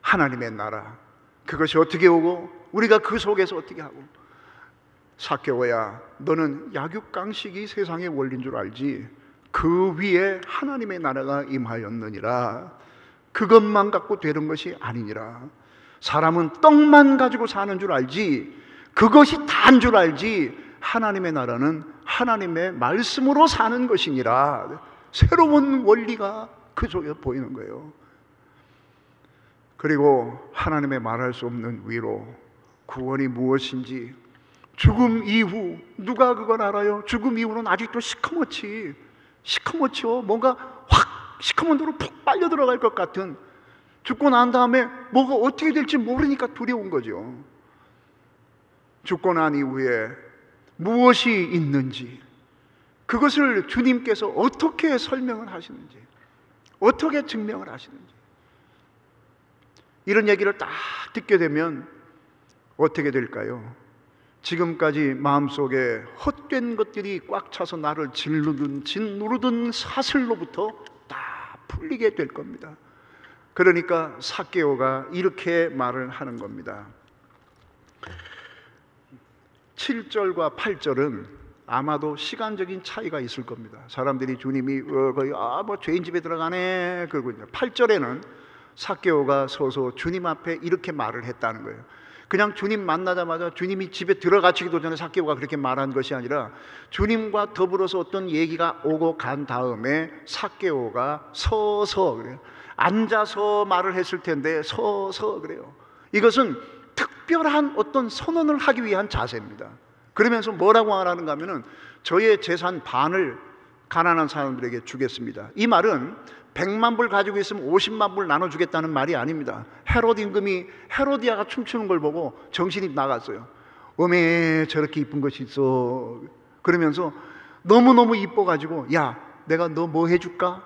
하나님의 나라 그것이 어떻게 오고 우리가 그 속에서 어떻게 하고. 삭개오야, 너는 약육강식이 세상의 원리인 줄 알지? 그 위에 하나님의 나라가 임하였느니라. 그것만 갖고 되는 것이 아니니라. 사람은 떡만 가지고 사는 줄 알지 그것이 다인 줄 알지 하나님의 나라는 하나님의 말씀으로 사는 것이니라. 새로운 원리가 그 속에 보이는 거예요. 그리고 하나님의 말할 수 없는 위로, 구원이 무엇인지, 죽음 이후 누가 그걸 알아요? 죽음 이후는 아직도 시커멓죠. 뭔가 확 시커먼 도로 푹 빨려 들어갈 것 같은, 죽고 난 다음에 뭐가 어떻게 될지 모르니까 두려운 거죠. 죽고 난 이후에 무엇이 있는지, 그것을 주님께서 어떻게 설명을 하시는지, 어떻게 증명을 하시는지, 이런 얘기를 딱 듣게 되면 어떻게 될까요? 지금까지 마음속에 헛된 것들이 꽉 차서 나를 짓누르던 사슬로부터 다 풀리게 될 겁니다. 그러니까 삭개오가 이렇게 말을 하는 겁니다. 7절과 8절은 아마도 시간적인 차이가 있을 겁니다. 사람들이 주님이 거의 뭐 죄인 집에 들어가네 그러고, 8절에는 삭개오가 서서 주님 앞에 이렇게 말을 했다는 거예요. 그냥 주님 만나자마자 주님이 집에 들어가시기도 전에 삭개오가 그렇게 말한 것이 아니라 주님과 더불어서 어떤 얘기가 오고 간 다음에 삭개오가 서서, 그래요. 앉아서 말을 했을 텐데 서서 그래요. 이것은 특별한 어떤 선언을 하기 위한 자세입니다. 그러면서 뭐라고 말하는가 하면은 저의 재산 반을 가난한 사람들에게 주겠습니다. 이 말은 100만 불 가지고 있으면 50만 불 나눠주겠다는 말이 아닙니다. 헤롯 임금이 헤로디아가 춤추는 걸 보고 정신이 나갔어요. 어메 저렇게 이쁜 것이 있어. 그러면서 너무너무 이뻐가지고, 야 내가 너 뭐 해줄까?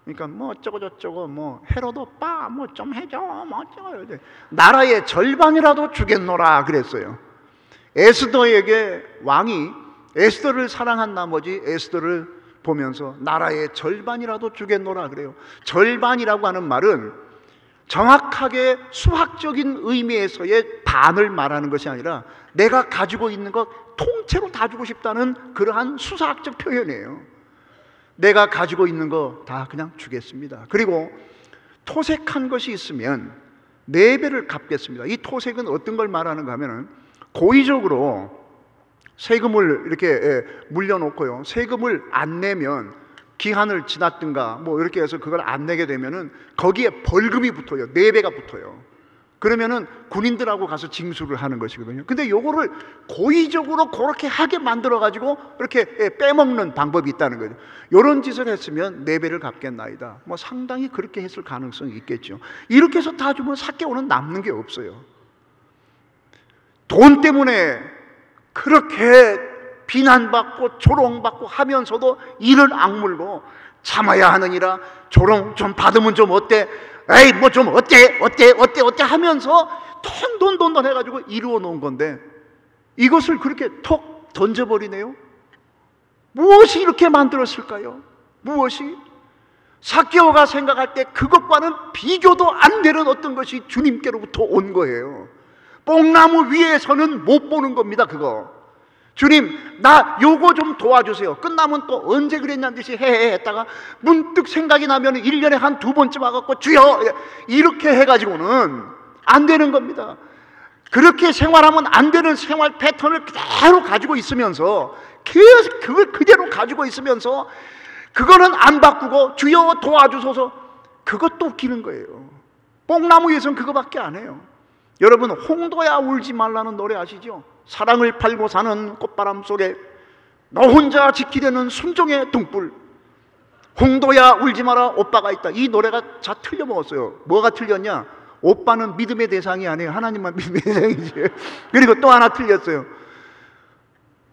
그러니까 뭐 어쩌고 저쩌고, 뭐 헤롯 오빠 뭐 좀 해줘, 뭐 어쩌고, 나라의 절반이라도 주겠노라 그랬어요. 에스더에게 왕이 에스더를 사랑한 나머지 에스더를 보면서 나라의 절반이라도 주겠노라 그래요. 절반이라고 하는 말은 정확하게 수학적인 의미에서의 반을 말하는 것이 아니라 내가 가지고 있는 것 통째로 다 주고 싶다는 그러한 수사학적 표현이에요. 내가 가지고 있는 거 다 그냥 주겠습니다. 그리고 토색한 것이 있으면 4배를 갚겠습니다. 이 토색은 어떤 걸 말하는가 하면은 고의적으로 세금을 이렇게 물려놓고요, 세금을 안 내면 기한을 지났든가 뭐 이렇게 해서 그걸 안 내게 되면은 거기에 벌금이 붙어요. 4배가 붙어요. 그러면은 군인들하고 가서 징수를 하는 것이거든요. 근데 요거를 고의적으로 그렇게 하게 만들어 가지고 이렇게 빼먹는 방법이 있다는 거죠. 요런 짓을 했으면 4배를 갚겠나이다. 뭐 상당히 그렇게 했을 가능성이 있겠죠. 이렇게 해서 다 주면 삭개오는 남는 게 없어요. 돈 때문에 그렇게 비난받고 조롱받고 하면서도 이를 악물고 참아야 하느니라. 조롱 좀 받으면 좀 어때? 에이 뭐 좀 어때 하면서 돈 해가지고 이루어 놓은 건데 이것을 그렇게 톡 던져버리네요. 무엇이 이렇게 만들었을까요? 무엇이? 삭개오가 생각할 때 그것과는 비교도 안 되는 어떤 것이 주님께로부터 온 거예요. 뽕나무 위에서는 못 보는 겁니다. 그거 주님 나 요거 좀 도와주세요. 끝나면 또 언제 그랬냐는 듯이 했다가 문득 생각이 나면 1년에 한 2번쯤 와갖고 주여 이렇게 해가지고는 안 되는 겁니다. 그렇게 생활하면 안 되는 생활 패턴을 그대로 가지고 있으면서 계속 그걸 그대로 가지고 있으면서 그거는 안 바꾸고 주여 도와주소서, 그것도 웃기는 거예요. 뽕나무 위에서는 그거밖에 안 해요. 여러분 홍도야 울지 말라는 노래 아시죠? 사랑을 팔고 사는 꽃바람 속에 너 혼자 지키려는 순종의 등불, 홍도야 울지 마라 오빠가 있다. 이 노래가 다 틀려먹었어요. 뭐가 틀렸냐? 오빠는 믿음의 대상이 아니에요. 하나님만 믿음의 대상이지. 그리고 또 하나 틀렸어요.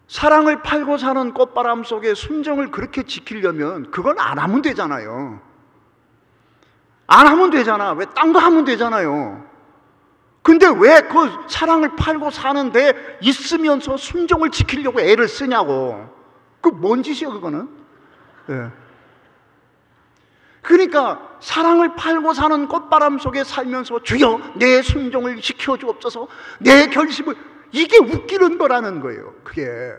사랑을 팔고 사는 꽃바람 속에 순종을 그렇게 지키려면 그건 안 하면 되잖아요. 안 하면 되잖아. 왜 딴 거 하면 되잖아요. 근데 왜 그 사랑을 팔고 사는데 있으면서 순종을 지키려고 애를 쓰냐고. 그 뭔 짓이야 그거는. 네. 그러니까 사랑을 팔고 사는 꽃바람 속에 살면서 주여 내 순종을 지켜주옵소서, 내 결심을, 이게 웃기는 거라는 거예요. 그게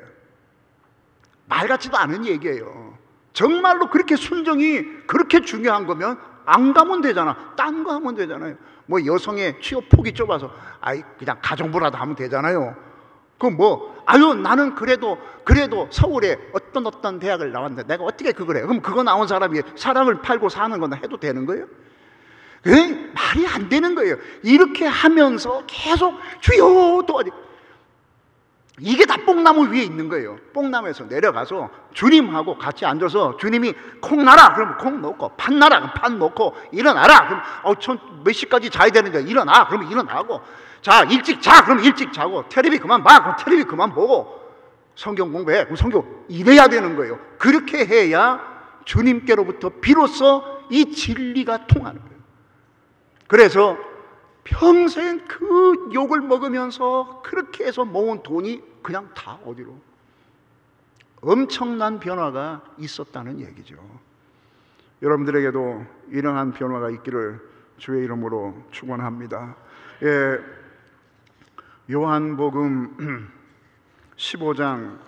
말 같지도 않은 얘기예요. 정말로 그렇게 순종이 그렇게 중요한 거면 안 가면 되잖아. 딴 거 하면 되잖아요. 뭐 여성의 취업 폭이 좁아서 아이 그냥 가정부라도 하면 되잖아요. 그 뭐 아유 나는 그래도 서울에 어떤 대학을 나왔는데 내가 어떻게 그걸 해? 그럼 그거 나온 사람이 사랑을 팔고 사는 거나 해도 되는 거예요? 말이 안 되는 거예요. 이렇게 하면서 계속 주여 도와줘. 이게 다 뽕나무 위에 있는 거예요. 뽕나무에서 내려가서 주님하고 같이 앉아서 주님이 콩 나라 그러면 콩 넣고, 팥 나라 그럼 팥 넣고, 일어나라 그럼 몇 시까지 자야 되는데 일어나 그러면 일어나고, 자 일찍 자 그럼 일찍 자고, 텔레비 그만 봐 그럼 텔레비 그만 보고, 성경 공부해 그럼 성경, 이래야 되는 거예요. 그렇게 해야 주님께로부터 비로소 이 진리가 통하는 거예요. 그래서 평생 그 욕을 먹으면서 그렇게 해서 모은 돈이 그냥 다 어디로? 엄청난 변화가 있었다는 얘기죠. 여러분들에게도 이러한 변화가 있기를 주의 이름으로 축원합니다. 요한복음 15장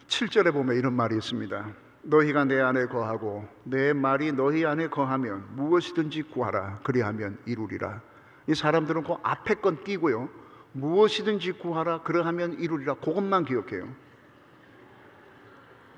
7절에 보면 이런 말이 있습니다. 너희가 내 안에 거하고 내 말이 너희 안에 거하면 무엇이든지 구하라 그리하면 이루리라. 이 사람들은 그 앞에 건 띄고요, 무엇이든지 구하라 그러하면 이루리라, 그것만 기억해요.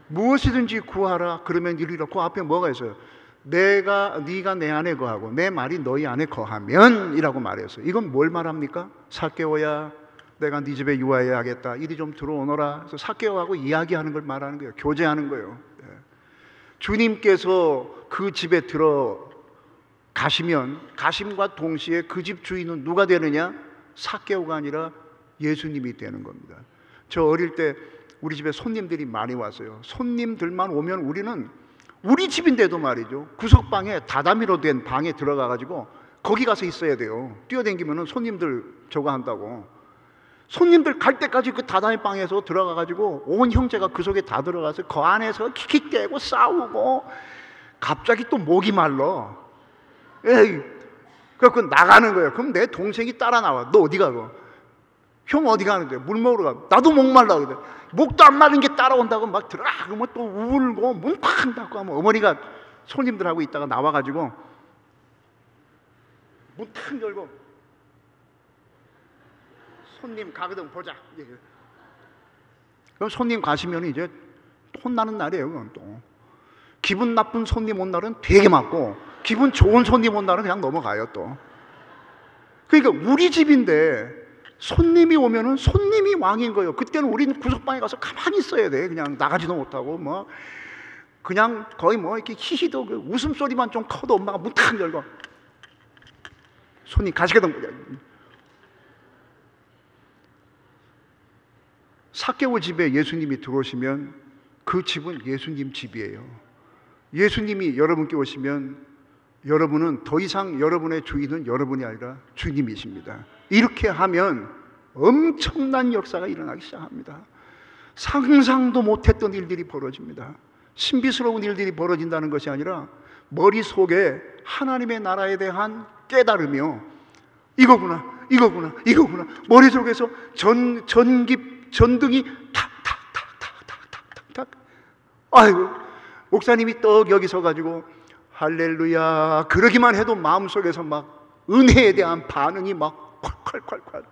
무엇이든지 구하라 그러면 이루리라. 그 앞에 뭐가 있어요? 네가 내 안에 거하고 내 말이 너희 안에 거하면 이라고 말했어요. 이건 뭘 말합니까? 삭개오야 내가 네 집에 유하여야 하겠다, 이리 좀 들어오너라. 그래서 삭개오하고 이야기하는 걸 말하는 거예요. 교제하는 거예요. 주님께서 그 집에 들어가시면 가심과 동시에 그 집 주인은 누가 되느냐? 삭개오가 아니라 예수님이 되는 겁니다. 저 어릴 때 우리 집에 손님들이 많이 왔어요. 손님들만 오면 우리는 우리 집인데도 말이죠, 구석방에 다다미로 된 방에 들어가가지고 거기 가서 있어야 돼요. 뛰어다니면은 손님들 저거 한다고. 손님들 갈 때까지 그 다다미 방에서 들어가가지고 온 형제가 그 속에 다 들어가서 그 안에서 킥킥대고 싸우고, 갑자기 또 목이 말라. 그래서 나가는 거예요. 그럼 내 동생이 따라 나와. 너 어디 가고? 형 어디 가는데? 물 먹으러 가. 나도 목말라. 그래. 목도 안 마른 게 따라온다고 막 들어가. 그러면 또 울고 문 팍 닫고 하면 어머니가 손님들하고 있다가 나와가지고 문 탁 열고 손님 가거든 보자. 그럼 손님 가시면 이제 혼나는 날이에요. 그건 또 기분 나쁜 손님 온 날은 되게 맞고, 기분 좋은 손님 온 날은 그냥 넘어가요 또. 그러니까 우리 집인데 손님이 오면은 손님이 왕인 거예요. 그때는 우리는 구석방에 가서 가만히 있어야 돼. 그냥 나가지도 못하고 뭐 그냥 거의 뭐 이렇게 히히도 그 웃음소리만 좀 커도 엄마가 문 탁 열고 손님 가시거든. 삭개오 집에 예수님이 들어오시면 그 집은 예수님 집이에요. 예수님이 여러분께 오시면 여러분은 더 이상 여러분의 주인은 여러분이 아니라 주님이십니다. 이렇게 하면 엄청난 역사가 일어나기 시작합니다. 상상도 못했던 일들이 벌어집니다. 신비스러운 일들이 벌어진다는 것이 아니라 머릿속에 하나님의 나라에 대한 깨달으며 이거구나, 이거구나, 이거구나. 머릿속에서 전등이 탁탁탁탁탁탁탁. 아이고, 목사님이 떡 여기 서가지고 할렐루야 그러기만 해도 마음속에서 막 은혜에 대한 반응이 막 콸콸콸콸.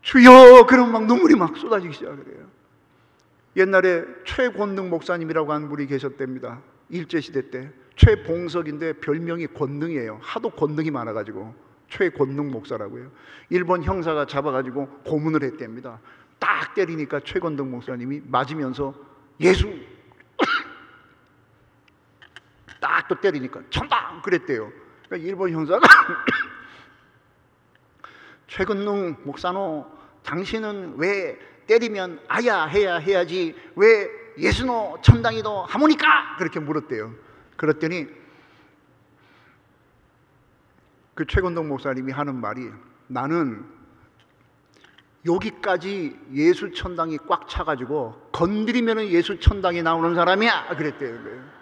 주여, 그럼 막 눈물이 막 쏟아지기 시작해요. 옛날에 최권능 목사님이라고 하는 분이 계셨답니다. 일제시대 때. 최봉석인데 별명이 권능이에요. 하도 권능이 많아가지고 최권능 목사라고요. 일본 형사가 잡아가지고 고문을 했답니다. 딱 때리니까 최권능 목사님이 맞으면서 예수 딱 또 때리니까 천당 그랬대요. 그러니까 일본 형사가 최근능 목사노, 당신은 왜 때리면 아야 해야 해야지 왜 예수노 천당이도 하모니까? 그렇게 물었대요. 그랬더니 그 최근동 목사님이 하는 말이, 나는 여기까지 예수 천당이 꽉 차가지고 건드리면 예수 천당이 나오는 사람이야 그랬대요.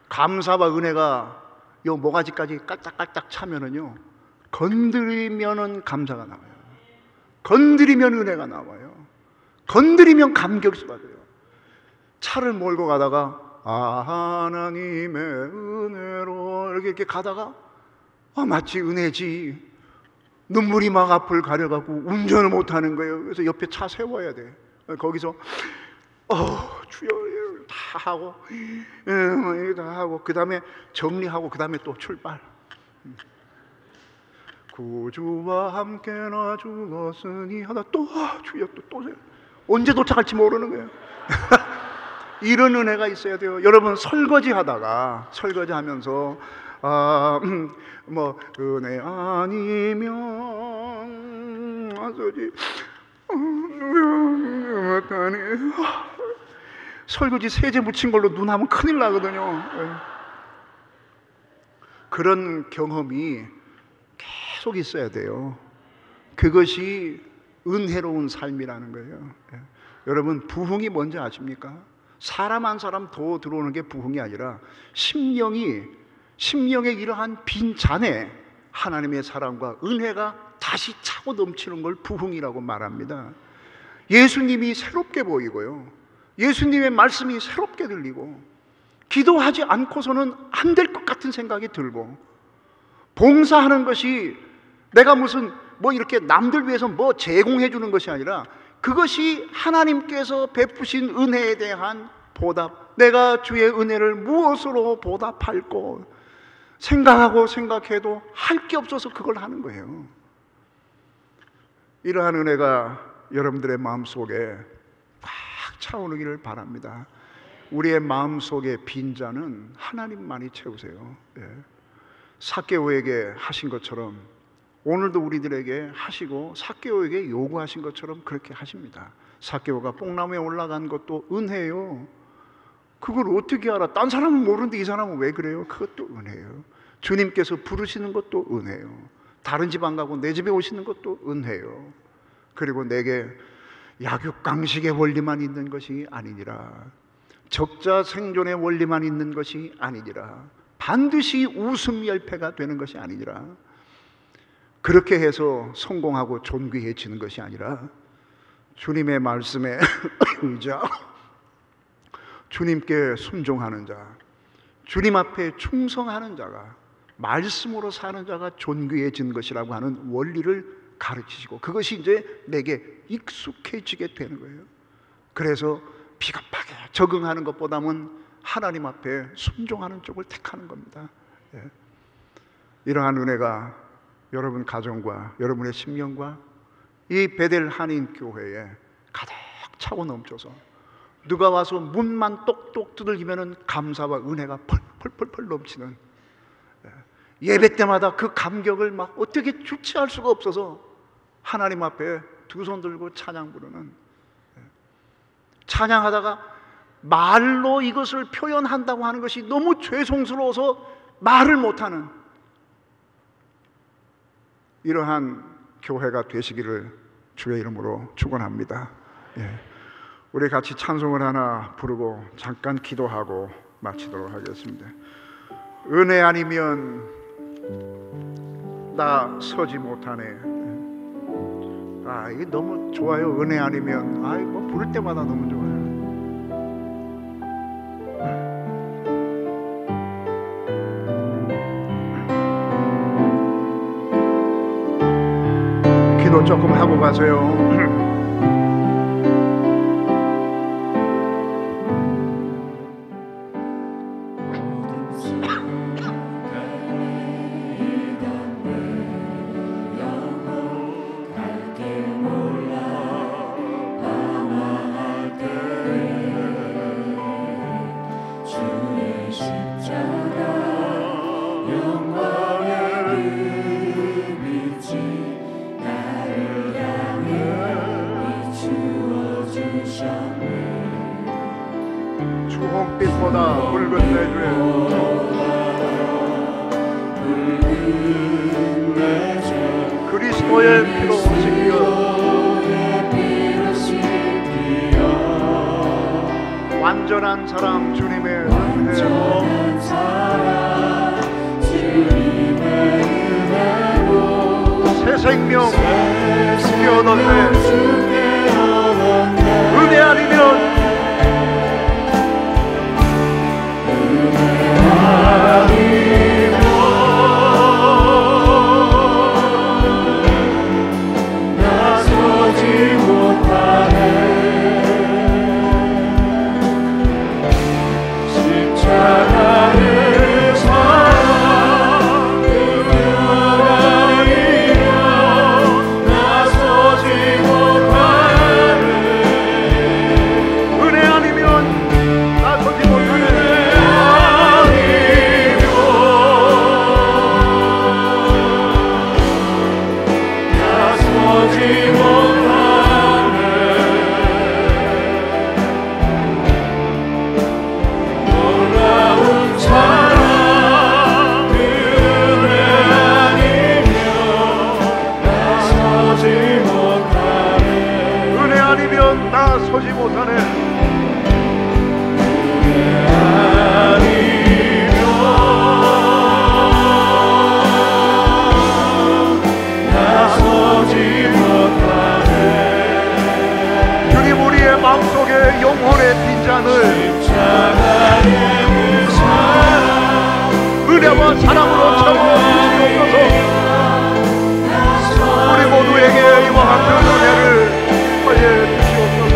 감사와 은혜가 요 모가지까지 깔짝깔짝 차면은요, 건드리면은 감사가 나와요. 건드리면 은혜가 나와요. 건드리면 감격이 받아요. 차를 몰고 가다가 하나님의 은혜로 이렇게 가다가 마치 은혜지 눈물이 막 앞을 가려가고 운전을 못하는 거예요. 그래서 옆에 차 세워야 돼. 거기서 주여 다 하고 다 하고 그 다음에 정리하고 그 다음에 또 출발. 구주와 함께 나 죽었으니 하다 또 주여 또 언제 도착할지 모르는 거예요. 이런 은혜가 있어야 돼요. 여러분 설거지하다가 설거지하면서 뭐 은혜 아니면 설거지 세제 묻힌 걸로 눈 하면 큰일 나거든요. 그런 경험이 계속 있어야 돼요. 그것이 은혜로운 삶이라는 거예요. 여러분 부흥이 뭔지 아십니까? 사람 한 사람 더 들어오는 게 부흥이 아니라 심령의 이러한 빈 잔에 하나님의 사랑과 은혜가 다시 차고 넘치는 걸 부흥이라고 말합니다. 예수님이 새롭게 보이고요, 예수님의 말씀이 새롭게 들리고, 기도하지 않고서는 안 될 것 같은 생각이 들고, 봉사하는 것이 내가 무슨 뭐 이렇게 남들 위해서 뭐 제공해 주는 것이 아니라 그것이 하나님께서 베푸신 은혜에 대한 보답, 내가 주의 은혜를 무엇으로 보답할꼬 생각하고 생각해도 할 게 없어서 그걸 하는 거예요. 이러한 은혜가 여러분들의 마음속에 꽉 차오르기를 바랍니다. 우리의 마음속의 빈잔은 하나님만이 채우세요. 삭개오에게 하신 것처럼 오늘도 우리들에게 하시고 삭개오에게 요구하신 것처럼 그렇게 하십니다. 삭개오가 뽕나무에 올라간 것도 은혜예요. 그걸 어떻게 알아? 딴 사람은 모르는데 이 사람은 왜 그래요? 그것도 은혜예요. 주님께서 부르시는 것도 은혜예요. 다른 집 안 가고 내 집에 오시는 것도 은혜예요. 그리고 내게 약육강식의 원리만 있는 것이 아니니라, 적자 생존의 원리만 있는 것이 아니니라, 반드시 웃음 열패가 되는 것이 아니니라, 그렇게 해서 성공하고 존귀해지는 것이 아니라 주님의 말씀에 의자, 주님께 순종하는 자, 주님 앞에 충성하는 자가, 말씀으로 사는 자가 존귀해진 것이라고 하는 원리를 가르치시고, 그것이 이제 내게 익숙해지게 되는 거예요. 그래서 비겁하게 적응하는 것보다는 하나님 앞에 순종하는 쪽을 택하는 겁니다. 이러한 은혜가 여러분 가정과 여러분의 심령과 이 베델 한인 교회에 가득 차고 넘쳐서 누가 와서 문만 똑똑 두들기면 감사와 은혜가 펄펄펄 넘치는, 예배 때마다 그 감격을 막 어떻게 주체할 수가 없어서 하나님 앞에 두 손 들고 찬양 부르는, 찬양하다가 말로 이것을 표현한다고 하는 것이 너무 죄송스러워서 말을 못하는 이러한 교회가 되시기를 주의 이름으로 축원합니다. 우리 같이 찬송을 하나 부르고 잠깐 기도하고 마치도록 하겠습니다. 은혜 아니면 나 서지 못하네. 이게 너무 좋아요. 은혜 아니면 뭐 부를 때마다 너무 좋아요. 기도 조금 하고 가세요. 주홍빛보다 붉은 내 주에 그리스도의 피로 씻겨 완전한 사랑 주님의 은혜로 새 생명 주께 얻었네. 은혜 아니면 나서지 못하네. 십자가의 사랑 그아니면 나서지 못하네. 은혜 아니면 나서지 못하네. 서지 못하네. 주님 우리의 마음속에 영혼의 빈잔을 은혜와 사랑으로 채워주시옵소서. 우리 모두에게 이와 같은 은혜를 허락해 주시옵소서.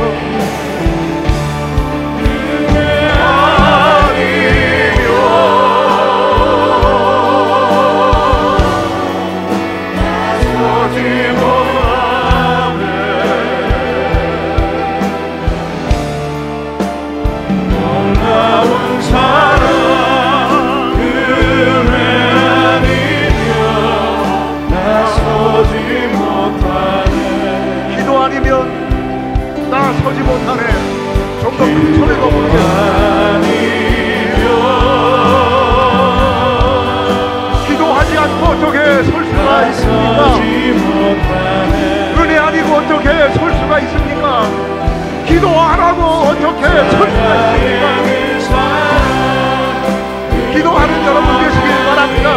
서지 못하네. 좀 더 큰 소리로 부르겠습니다. 기도하지 않고 어떻게 설 수가 있습니까? 은혜 아니고 어떻게 설 수가 있습니까? 기도 안 하고 어떻게 설 수가 있습니까? 기도하는 여러분 되시길 바랍니다.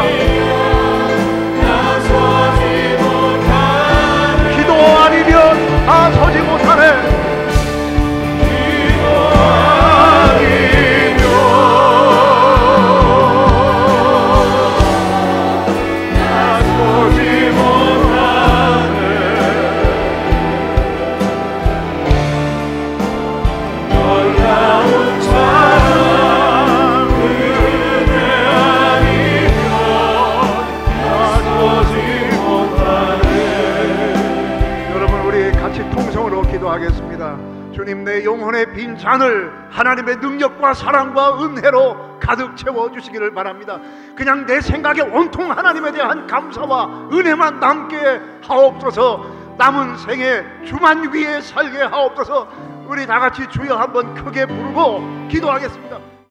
기도 아니면 다 서지 못하네. 기도하겠습니다. 주님, 내 영혼의 빈 잔을 하나님의 능력과 사랑과 은혜로 가득 채워주시기를 바랍니다. 그냥 내 생각에 온통 하나님에 대한 감사와 은혜만 남게 하옵소서. 남은 생에 주만 위에 살게 하옵소서. 우리 다같이 주여 한번 크게 부르고 기도하겠습니다.